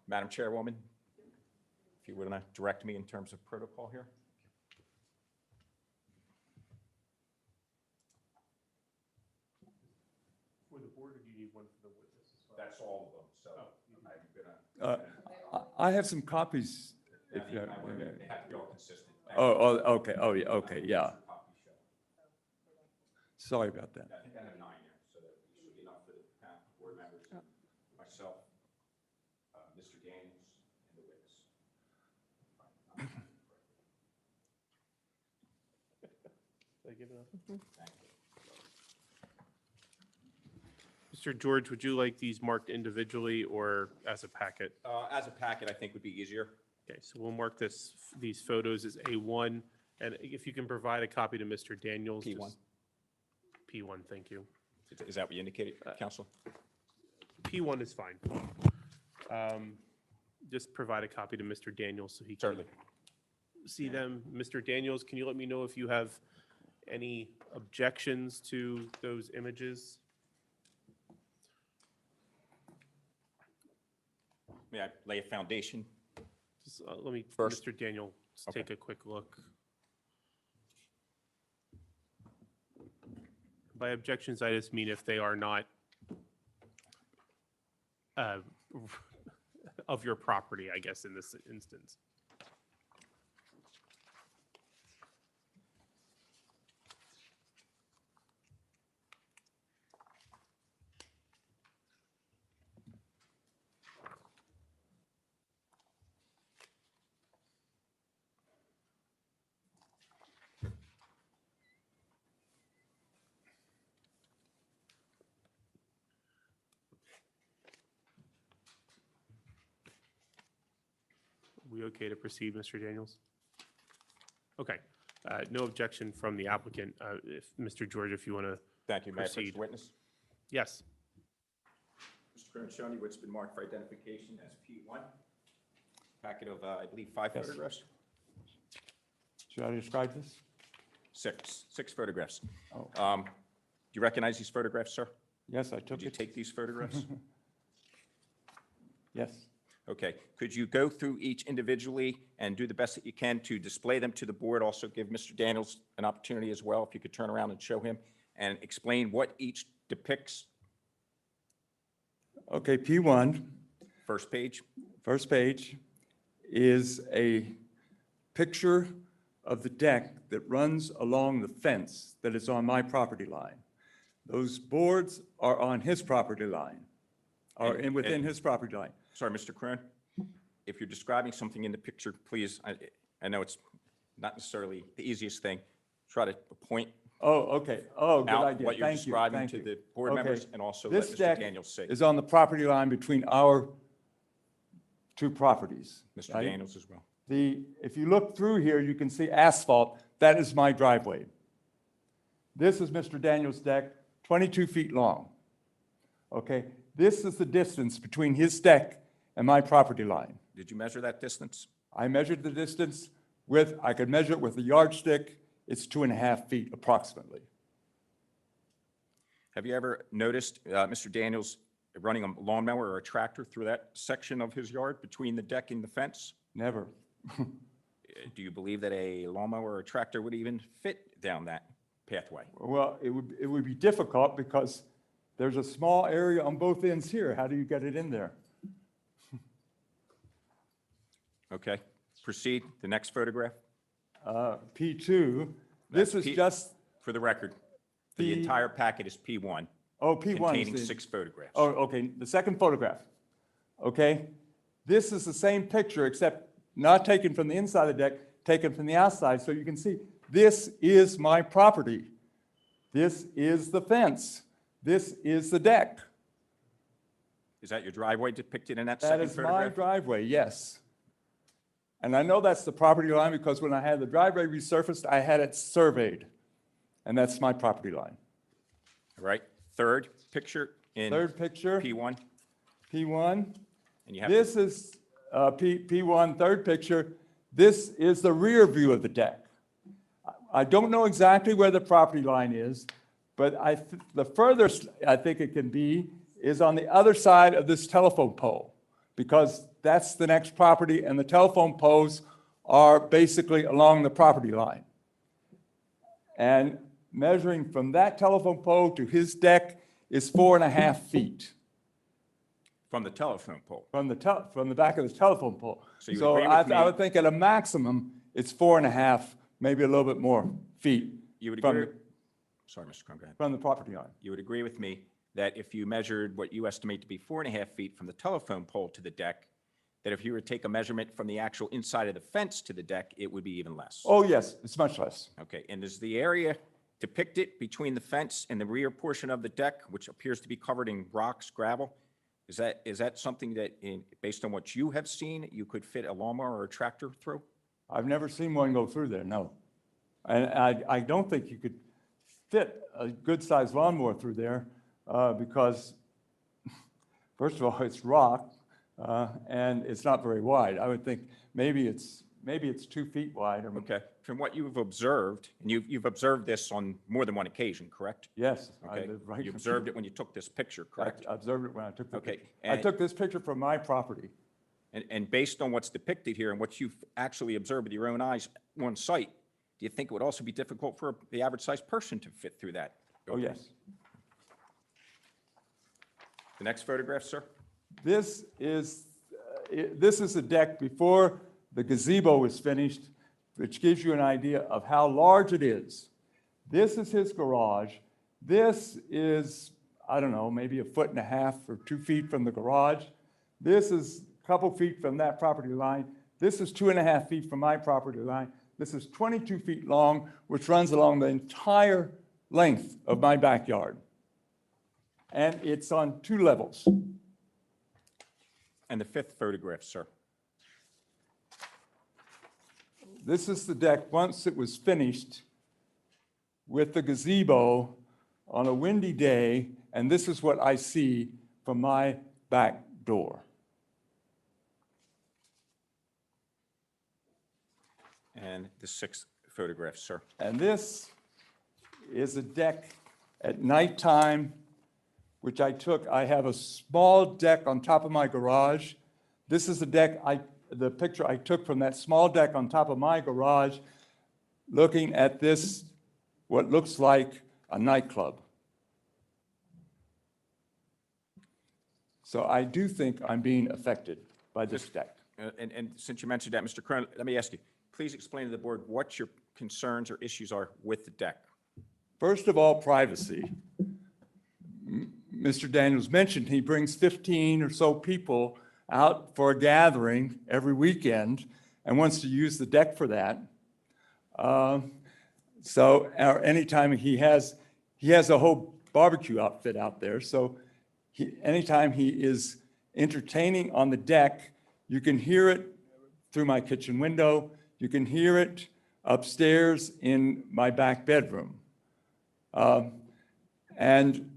Madam Chairwoman, if you were going to direct me in terms of protocol here? For the board, or do you need one for the witness as well? That's all of them, so I'm going to... I have some copies. They have to be all consistent. Okay. Oh, yeah. Okay. Yeah. Sorry about that. I think I have 9 here, so that should be enough for the board members, myself, Mr. Daniels, and the witness. Did I give enough? Mr. George, would you like these marked individually or as a packet? As a packet, I think would be easier. Okay, so we'll mark these photos as A1, and if you can provide a copy to Mr. Daniels. P1. P1, thank you. Is that what you indicated, Counsel? P1 is fine. Just provide a copy to Mr. Daniels so he can Certainly. see them. Mr. Daniels, can you let me know if you have any objections to those images? May I lay a foundation? Just, let me, First. Mr. Daniel, Let's take a quick look. By objections, I just mean if they are not of your property, I guess, in this instance. We okay to proceed, Mr. Daniels? Okay, no objection from the applicant. If, Mr. George, if you want to Thank you. May I approach proceed. the witness? Yes. Mr. Kern, showing you what's been marked for identification as P1. Packet of, I believe, 5 Yes. photographs? Should I describe this? 6 photographs. Oh. Do you recognize these photographs, sir? Yes, I took Did you it. take these photographs? Yes. Okay. Could you go through each individually and do the best that you can to display them to the board? Also give Mr. Daniels an opportunity as well, if you could turn around and show him and explain what each depicts. Okay, P1, First page. first page, is a picture of the deck that runs along the fence that is on my property line. Those boards are on his property line, within his property line. Sorry, Mr. Krohn, if you're describing something in the picture, please, I know it's not necessarily the easiest thing, try to point Oh, okay. Oh, good out idea. what you're Thank you. describing Thank to you. the board Okay. members and also let This Mr. deck Daniels see. is on the property line between our two properties. Mr. right? Daniels as well. If you look through here, you can see asphalt. That is my driveway. This is Mr. Daniels' deck, 22 feet long. Okay, this is the distance between his deck and my property line. Did you measure that distance? I measured the distance I could measure it with a yardstick. It's 2.5 feet approximately. Have you ever noticed Mr. Daniels running a lawnmower or a tractor through that section of his yard between the deck and the fence? Never. Do you believe that a lawnmower or a tractor would even fit down that pathway? Well, it would be difficult because there's a small area on both ends here. How do you get it in there? Okay, proceed. The next photograph. P2, this That's is P- just, For the record, the The- entire packet is P1, oh, P1 is containing the- 6 photographs. Oh, okay, the second photograph. Okay, this is the same picture except not taken from the inside of the deck, taken from the outside. So you can see, this is my property. This is the fence. This is the deck. Is that your driveway depicted in that That second is my photograph? driveway, yes. And I know that's the property line because when I had the driveway resurfaced, I had it surveyed. And that's my property line. All right, third picture in Third picture, P1, P1. and you have. This is P1, third picture. This is the rear view of the deck. I don't know exactly where the property line is, but the furthest I think it can be is on the other side of this telephone pole, because that's the next property, and the telephone poles are basically along the property line. And measuring from that telephone pole to his deck is 4.5 feet. From the telephone pole. From the back of the telephone pole. So you So agree with me- I would think at a maximum, it's 4.5, maybe a little bit more feet You would from agree, the- sorry, Mr. Crum, go ahead. from the property line. You would agree with me that if you measured what you estimate to be 4.5 feet from the telephone pole to the deck, that if you were to take a measurement from the actual inside of the fence to the deck, it would be even less? Oh, yes, it's much less. Okay, and is the area depicted between the fence and the rear portion of the deck, which appears to be covered in rocks, gravel? Is that something that, based on what you have seen, you could fit a lawnmower or a tractor through? I've never seen one go through there, no. And I don't think you could fit a good-sized lawnmower through there because, first of all, it's rock and it's not very wide. I would think maybe it's 2 feet wide. Okay, from what you've observed, and you've observed this on more than one occasion, correct? Yes. I Okay, live right you next observed to it when you took this picture, correct? I observed it when I took the Okay, picture. I and- took this picture from my property. And based on what's depicted here and what you've actually observed with your own eyes on site, do you think it would also be difficult for the average-sized person to fit through that? Oh, yes. The next photograph, sir? This is a deck before the gazebo was finished, which gives you an idea of how large it is. This is his garage. This is, I don't know, maybe 1.5 feet or 2 feet from the garage. This is a couple feet from that property line. This is 2.5 feet from my property line. This is 22 feet long, which runs along the entire length of my backyard. And it's on 2 levels. And the fifth photograph, sir? This is the deck once it was finished with the gazebo on a windy day, and this is what I see from my back door. And the sixth photograph, sir? And this is a deck at nighttime, which I took. I have a small deck on top of my garage. This is the picture I took from that small deck on top of my garage, looking at this, what looks like a nightclub. So I do think I'm being affected by this deck. And since you mentioned that, Mr. Cronin, let me ask you, please explain to the board what your concerns or issues are with the deck. First of all, privacy. Mr. Daniels mentioned he brings 15 or so people out for a gathering every weekend and wants to use the deck for that. So anytime he has a whole barbecue outfit out there. So anytime he is entertaining on the deck, you can hear it through my kitchen window. You can hear it upstairs in my back bedroom. And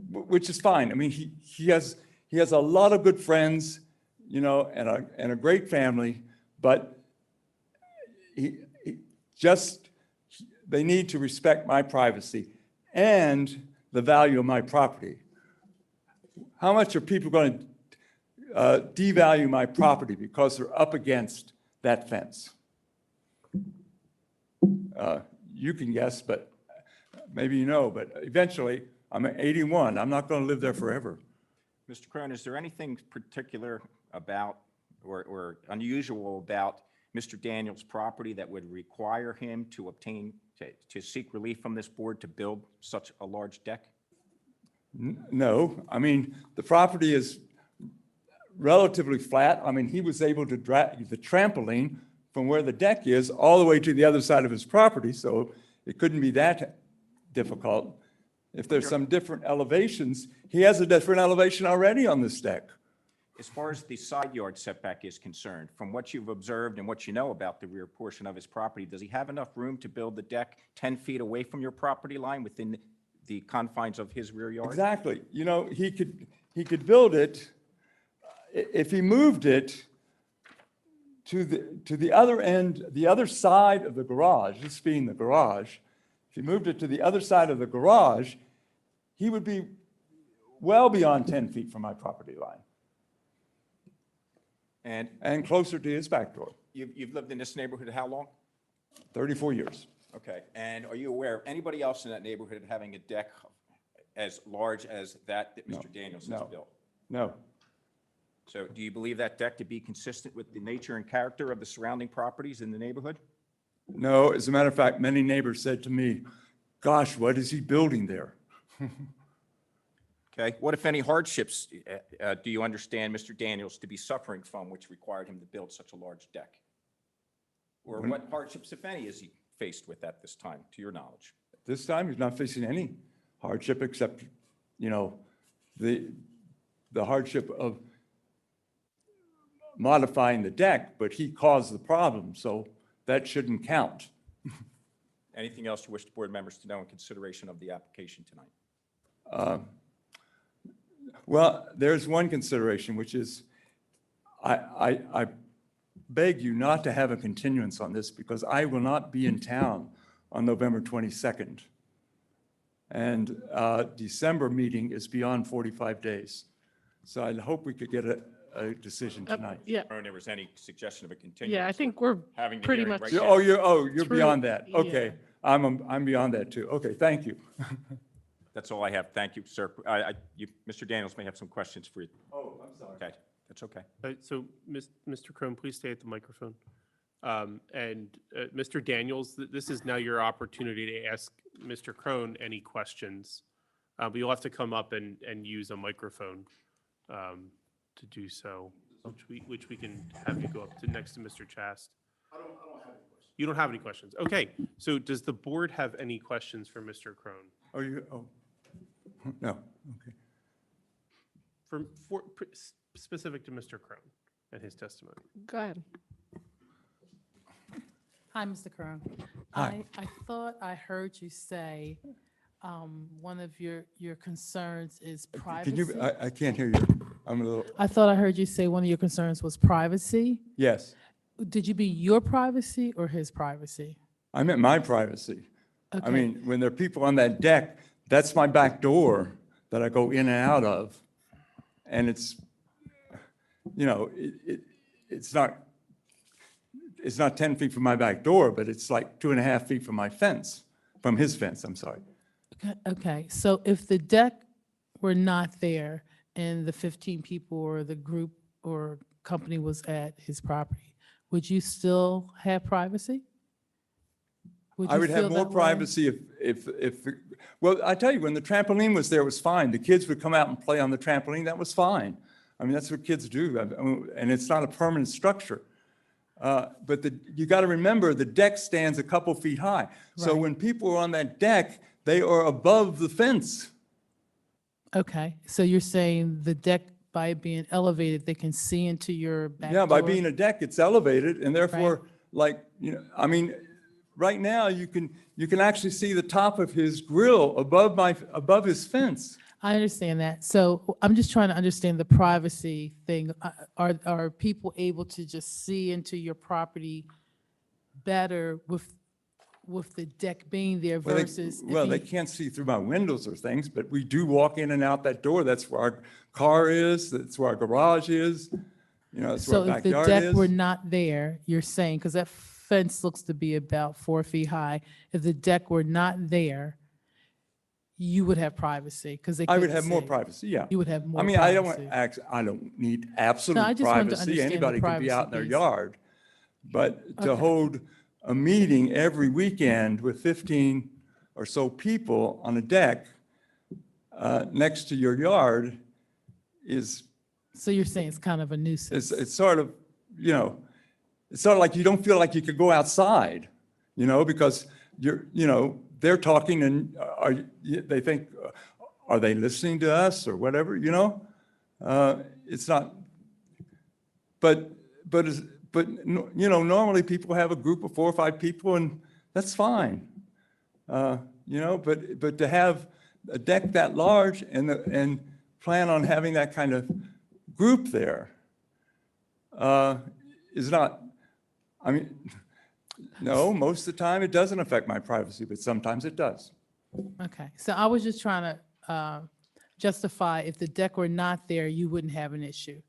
which is fine. I mean, he has a lot of good friends, you know, and a great family, but they need to respect my privacy and the value of my property. How much are people going to devalue my property because they're up against that fence? You can guess, but maybe you know, but eventually, I'm 81. I'm not going to live there forever. Mr. Cronin, is there anything particular about or unusual about Mr. Daniels' property that would require him to seek relief from this board to build such a large deck? No. I mean, the property is relatively flat. I mean, he was able to drag the trampoline from where the deck is all the way to the other side of his property, so it couldn't be that difficult. If there's some different elevations, he has a different elevation already on this deck. As far as the side yard setback is concerned, from what you've observed and what you know about the rear portion of his property, does he have enough room to build the deck 10 feet away from your property line within the confines of his rear yard? Exactly. You know, he could build it, if he moved it to the other end, the other side of the garage, this being the garage, if he moved it to the other side of the garage, he would be well beyond 10 feet from my property line and closer to his back door. You've lived in this neighborhood how long? 34 years. Okay. And are you aware of anybody else in that neighborhood having a deck as large as that Mr. Daniels has built? No. So do you believe that deck to be consistent with the nature and character of the surrounding properties in the neighborhood? No. As a matter of fact, many neighbors said to me, gosh, what is he building there? Okay. What, if any, hardships do you understand Mr. Daniels to be suffering from which required him to build such a large deck? Or what hardships, if any, is he faced with at this time, to your knowledge? This time, he's not facing any hardship except, you know, the hardship of modifying the deck, but he caused the problem, so that shouldn't count. Anything else you wish the board members to know in consideration of the application tonight? Well, there's one consideration, which is I beg you not to have a continuance on this because I will not be in town on November 22nd. And December meeting is beyond 45 days. So I hope we could get a decision Uh, tonight. Yeah, Or there was any suggestion of a continuance? yeah, I think we're Having the pretty hearing much. right You're- now. you're Through- beyond that. yeah. Okay. I'm beyond that too. Okay, thank you. That's all I have. Thank you, sir. Mr. Daniels may have some questions for you. Oh, I'm sorry. Okay, that's okay. So, Mr. Crone, please stay at the microphone. Mr. Daniels, this is now your opportunity to ask Mr. Crone any questions. But you'll have to come up and use a microphone to do so, which we can have you go up to next to Mr. Chast. I don't have any questions. You don't have any questions? Okay, so does the board have any questions for Mr. Crone? No, okay. Specific to Mr. Crone and his testimony? Go ahead. Hi, Mr. Crone. Hi. I thought I heard you say one of your concerns is Can privacy. you, I can't hear you. I'm a little, I thought I heard you say one of your concerns was privacy. yes. Did you mean your privacy or his privacy? I meant my privacy. I Okay. mean, when there are people on that deck, that's my back door that I go in and out of. And it's, you know, it's not 10 feet from my back door, but it's like 2.5 feet from my fence, from his fence, I'm sorry. Okay, so if the deck were not there and the 15 people or the group or company was at his property, would you still have privacy? I you would have feel more that way? privacy well, I tell you, when the trampoline was there, it was fine. The kids would come out and play on the trampoline, that was fine. I mean, that's what kids do, and it's not a permanent structure. But you got to remember, the deck stands a couple feet high. So Right. when people are on that deck, they are above the fence. Okay, so you're saying the deck, by being elevated, they can see into your back Yeah, by door? being a deck, it's elevated, and therefore, like, you know, I mean, right now, you can actually see the top of his grill above his fence. I understand that. So I'm just trying to understand the privacy thing. Are people able to just see into your property better with the deck being there Well, they- versus? if Well, they you- can't see through my windows or things, but we do walk in and out that door. That's where our car is, that's where our garage is, you know, that's where So our if the backyard deck were is. not there, you're saying, because that fence looks to be about 4 feet high, if the deck were not there, you would have privacy because they I would couldn't have more see. privacy, yeah. You would have more I mean, privacy. I don't need absolute I just wanted to privacy. understand the Anybody can be out in their privacy piece. yard. But to Okay. hold a meeting every weekend with 15 or so people on a deck next to your yard is, So you're saying it's kind of a nuisance? it's sort of, you know, it's sort of like you don't feel like you could go outside, you know, because they're talking and they think, are they listening to us or whatever, you know? It's not, but, you know, normally people have a group of 4 or 5 people and that's fine. You know, but to have a deck that large and plan on having that kind of group there is not, I mean, no, most of the time it doesn't affect my privacy, but sometimes it does. Okay, so I was just trying to justify if the deck were not there, you wouldn't have an issue.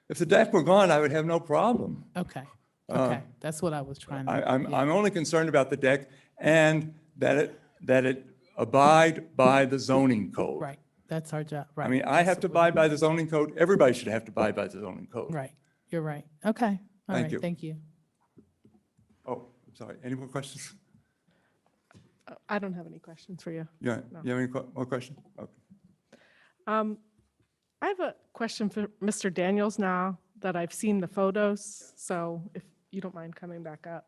If the deck were gone, I would have no problem. Okay, okay, that's what I was trying to. I'm yeah. only concerned about the deck and that it abide by the zoning code. Right, that's our job, right. I mean, I have to abide by the zoning code. Everybody should have to abide by the zoning code. Right, you're right. Okay, all Thank right, you. thank you. Oh, I'm sorry. Any more questions? I don't have any questions for you. Yeah, No. you have any more questions? Okay. I have a question for Mr. Daniels now that I've seen the photos, so if you don't mind coming back up.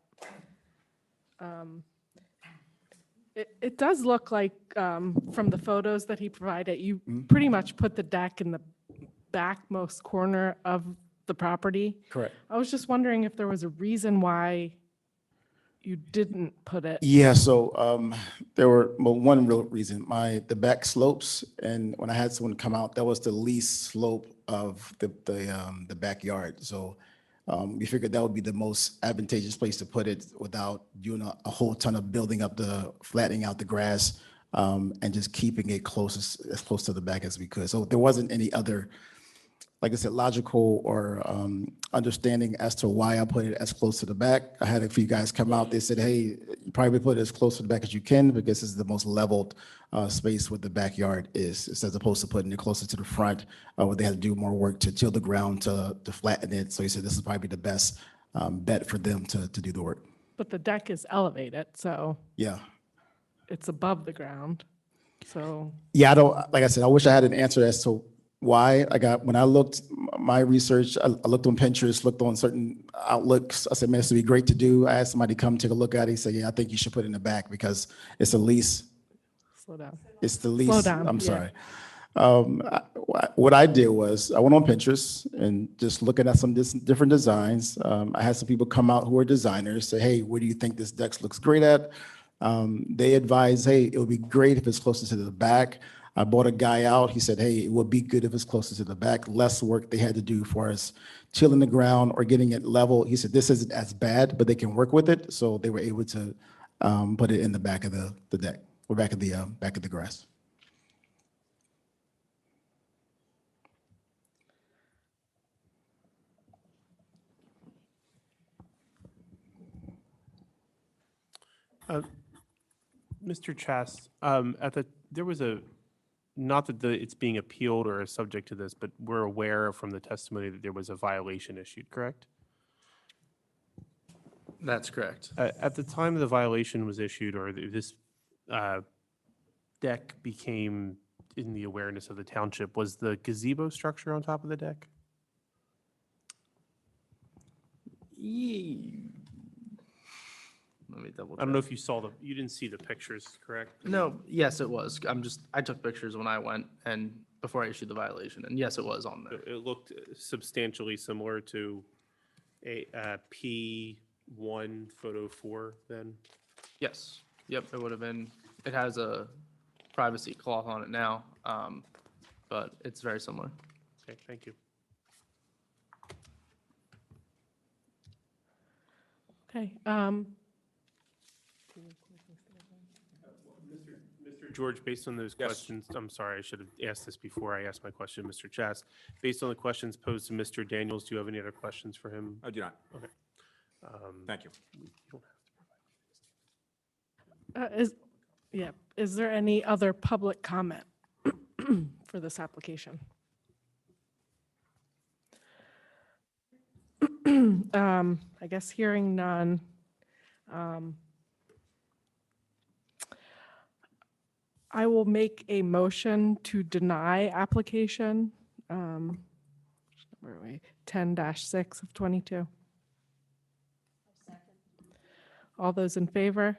It does look like, from the photos that he provided, you pretty much put the deck in the backmost corner of the property. Correct. I was just wondering if there was a reason why you didn't put it. Yeah, so there were, well, one real reason, the back slopes, and when I had someone come out, that was the least slope of the backyard. So we figured that would be the most advantageous place to put it without doing a whole ton of flattening out the grass, and just keeping it as close to the back as we could. So there wasn't any other like I said, logical or understanding as to why I put it as close to the back. I had a few guys come out, they said, hey, you probably put it as close to the back as you can because this is the most leveled space where the backyard is, as opposed to putting it closer to the front where they had to do more work to till the ground to flatten it. So he said this is probably the best bet for them to do the work. But the deck is elevated, so Yeah. it's above the ground. So, Yeah, I don't, like I said, I wish I had an answer as to why. When I looked, my research, I looked on Pinterest, looked on certain outlooks. I said, man, this would be great to do. I asked somebody to come take a look at it. He said, yeah, I think you should put it in the back because it's the least, slow down. it's the least. Slow down, I'm yeah. sorry. What I did was I went on Pinterest and just looking at some different designs. I had some people come out who are designers say, hey, what do you think this deck looks great at? They advised, hey, it would be great if it's closer to the back. I bought a guy out. He said, hey, it would be good if it's closer to the back. Less work they had to do for us tilling the ground or getting it level. He said, this isn't as bad, but they can work with it. So they were able to put it in the back of the deck or back of the grass. Mr. Chast, there was not that it's being appealed or is subject to this, but we're aware from the testimony that there was a violation issued, correct? That's correct. At the time the violation was issued or this deck became in the awareness of the township, was the gazebo structure on top of the deck? Let me double check. I don't know if you you didn't see the pictures, correct? No, yes, it was. I took pictures when I went and before I issued the violation, and yes, it was on there. It looked substantially similar to a P1 photo 4 then? Yes, yep, it would have been, it has a privacy cloth on it now, but it's very similar. Okay, thank you. Okay. Mr. George, based on those questions, I'm sorry, I should have asked this before I asked my question, Mr. Chast. Based on the questions posed to Mr. Daniels, do you have any other questions for him? I do not. Okay. Thank you. You don't have to provide. Is there any other public comment for this application? I guess hearing none. I will make a motion to deny application, where are we? 10-6 of 22. All those in favor?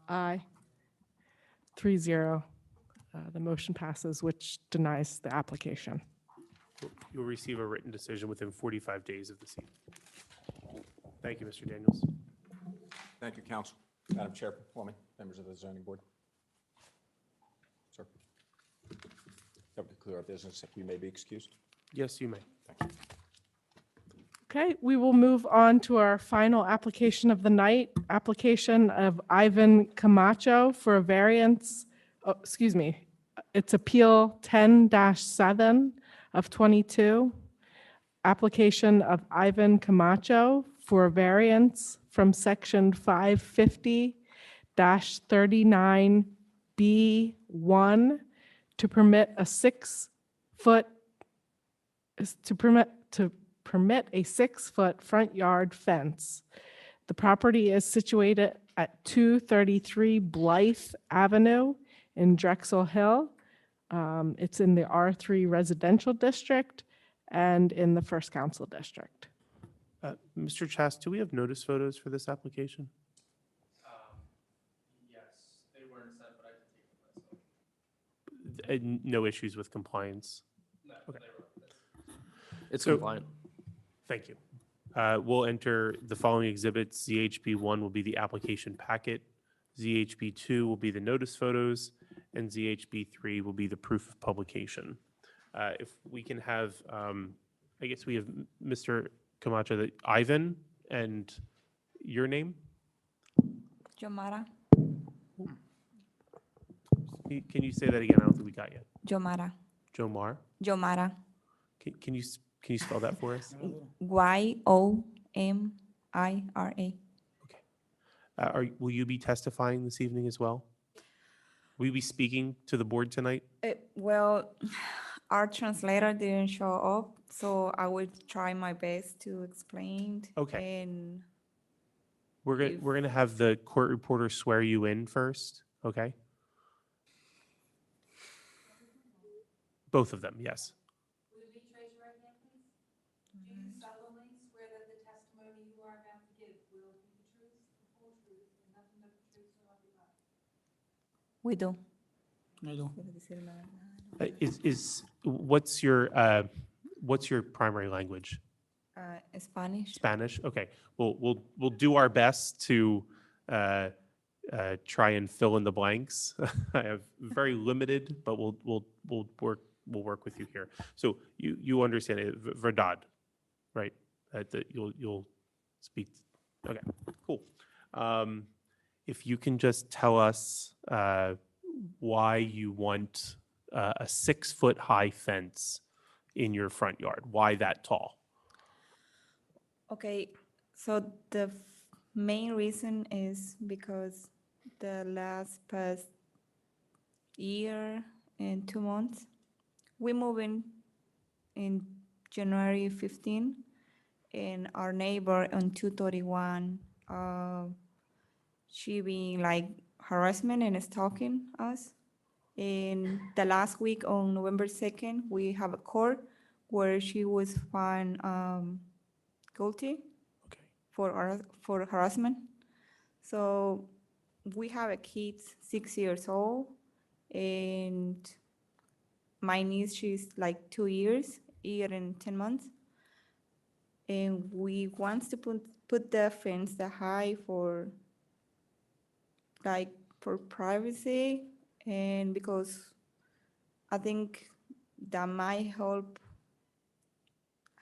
Aye. 3-0. The motion passes, which denies the application. You'll receive a written decision within 45 days of the scene. Thank you, Mr. Daniels. Thank you, counsel. Madam Chairwoman, members of the zoning board. Sir. That would clear our business. If we may be excused. Yes, you may. Thank you. Okay, we will move on to our final application of the night, application of Ivan Camacho for a variance, it's Appeal 10-7 of 22. Application of Ivan Camacho for a variance from Section 550-39B1 to permit a 6-foot, to permit a 6-foot front yard fence. The property is situated at 233 Blythe Avenue in Drexel Hill. It's in the R3 Residential District and in the First Council District. Mr. Chast, do we have notice photos for this application? Yes, they weren't sent, but I can take them myself. No issues with compliance? No, Okay. It's So- compliant. Thank you. We'll enter the following exhibits. ZHB1 will be the application packet. ZHB2 will be the notice photos, and ZHB3 will be the proof of publication. If we can have, I guess we have Mr. Camacho, Ivan, and your name? Jomara. Can you say that again? I don't think we got yet. Jomara. Jomar? Jomara. Can you Can you spell that for us? YOMIRA. Will you be testifying this evening as well? Will you be speaking to the board tonight? Well, our translator didn't show up, so I will try my best to explain. Okay. And We're gonna have the court reporter swear you in first, okay? Both of them, yes. Will you please raise your right hand, please? Do you solemnly swear that the testimony you are about to give will be the truth, the whole truth, and nothing but the truth, so help you God? we do. What's your primary language? Spanish. Spanish? Okay. We'll do our best to try and fill in the blanks. I have very limited, but we'll work with you here. So you understand it, verdad, right? That you'll speak. Okay, cool. If you can just tell us why you want a 6-foot-high fence in your front yard. Why that tall? Okay, so the main reason is because the past year and 2 months, we moved in January 15, and our neighbor on 231, she being like harassment and stalking us. In the last week on November 2nd, we have a court where she was found guilty for harassment. So we have a kid 6 years old, and my niece, she's like 2 years, year and 10 months. And we want to put the fence the high for privacy, and because I think that might help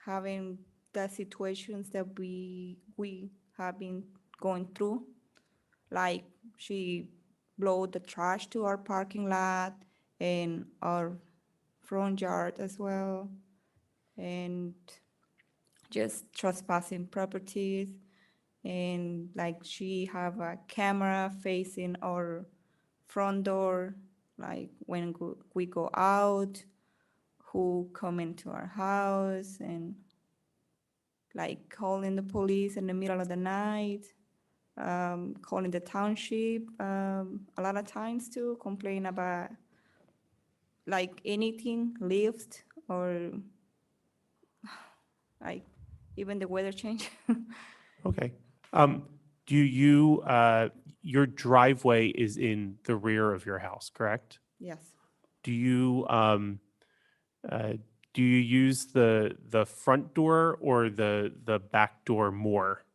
having the situations that we have been going through, like she blow the trash to our parking lot and our front yard as well, and just trespassing properties. And like she have a camera facing our front door, like when we go out, who come into our house, and like calling the police in the middle of the night, calling the township a lot of times to complain about like anything lift or like even the weather change. Okay. Do you, your driveway is in the rear of your house, correct? Yes. Do you use the front door or the back door more?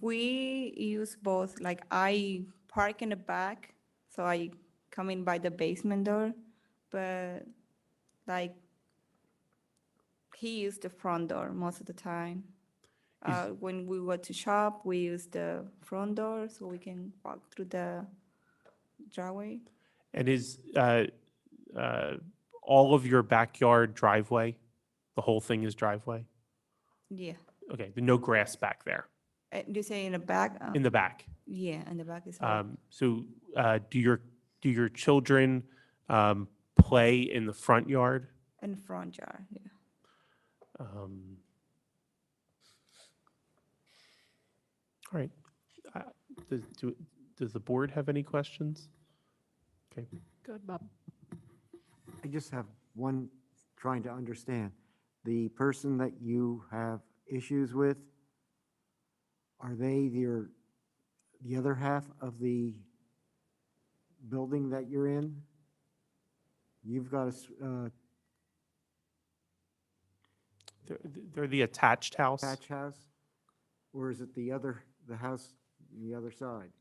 We use both. Like I park in the back, so I come in by the basement door, but like he used the front door most of the time. When we go to shop, we use the front door so we can walk through the driveway. And is all of your backyard driveway, the whole thing is driveway? Yeah. Okay, no grass back there? Do you say in the back? In the back? Yeah, in the back is all. So do your children play in the front yard? In the front yard, yeah. All right. Does the board have any questions? Okay. Good, Bob. I just have one, trying to understand. The person that you have issues with, are they the other half of the building that you're in? You've got They're the attached house? attached house? Or is it the house on the other side?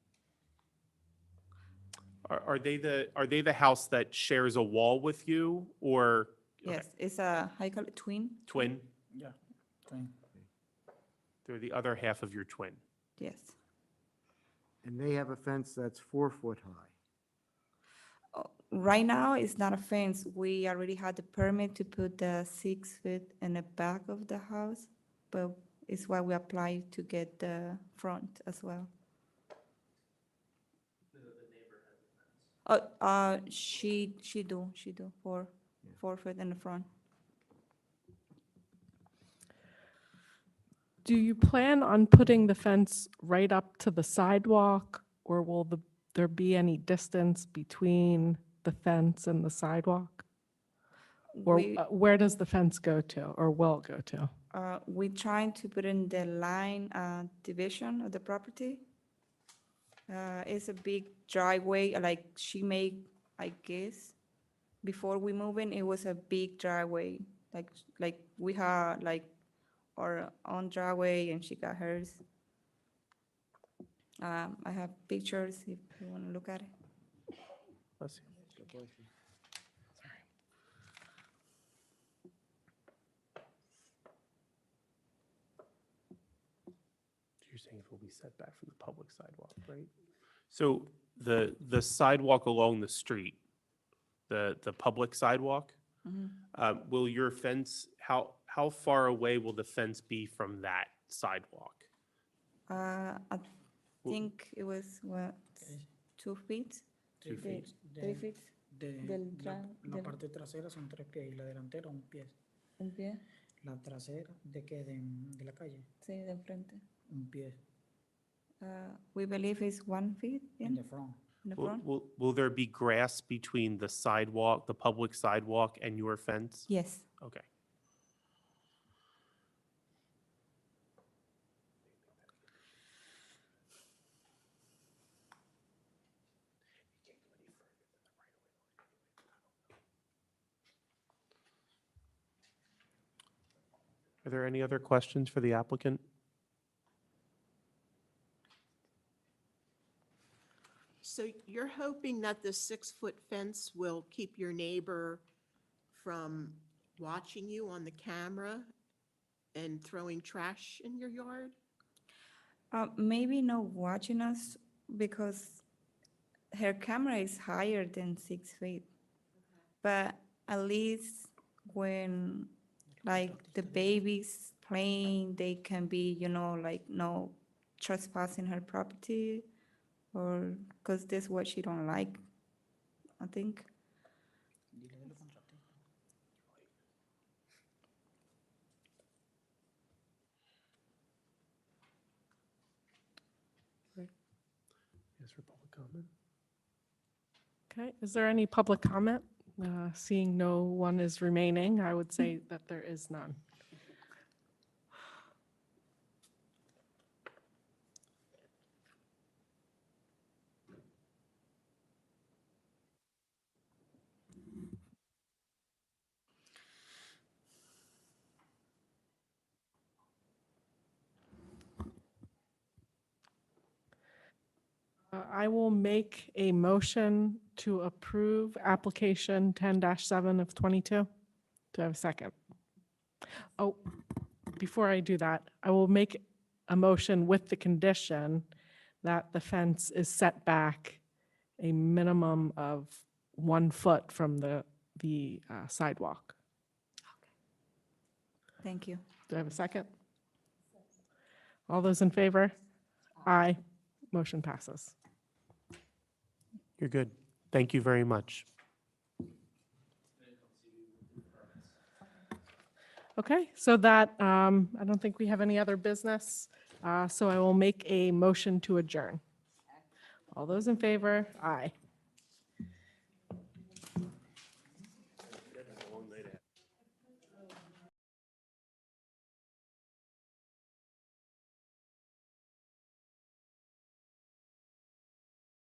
Are they the house that shares a wall with you, or? Okay. Yes, it's a, how you call it, twin? Twin? Yeah, twin. They're the other half of your twin. Yes. And they have a fence that's 4 foot Right now, it's not a fence. We already had the permit to put the 6 feet in the back of the house, but it's why we applied to get the front as well. She do 4 feet in the front. Do you plan on putting the fence right up to the sidewalk, or will there be any distance between the fence and the sidewalk? Or We, where does the fence go to, or will it go to? we trying to put in the line, division of the property. It's a big driveway, like she made, I guess, before we move in, it was a big driveway. Like we had like our own driveway and she got hers. I have pictures if you want to look at it. Bless you. You're saying it will be set back from the public sidewalk, right? So the sidewalk along the street, the public sidewalk, will your fence, how far away will the fence be from that sidewalk? I think it was, what, 2 feet? 2 feet. 3 feet? Del La parte trasera son 3 pies y la delantera 1 pie. ¿Un pie? La trasera, ¿de qué? De la calle, Sí, de frente. 1 pie. We believe it's 1 feet In the front. in the Will, front. will there be grass between the sidewalk, the public sidewalk, and your fence? Yes. Okay. Are there any other questions for the applicant? So you're hoping that the 6-foot fence will keep your neighbor from watching you on the camera and throwing trash in your yard? Maybe not watching us because her camera is higher than 6 feet. But at least when like the baby's playing, they can be, like no trespassing her property, or because this is what she don't like, I think. Yes, for public comment? Okay, is there any public comment? Seeing no one is remaining, I would say that there is none. I will make a motion to approve application 10-7 of 22. Do I have a second? Oh, before I do that, I will make a motion with the condition that the fence is set back a minimum of 1 foot from the sidewalk. Thank you. Do I have a second? All those in favor? Aye. Motion passes. You're good. Thank you very much. Okay, so that, I don't think we have any other business, so I will make a motion to adjourn. All those in favor? Aye.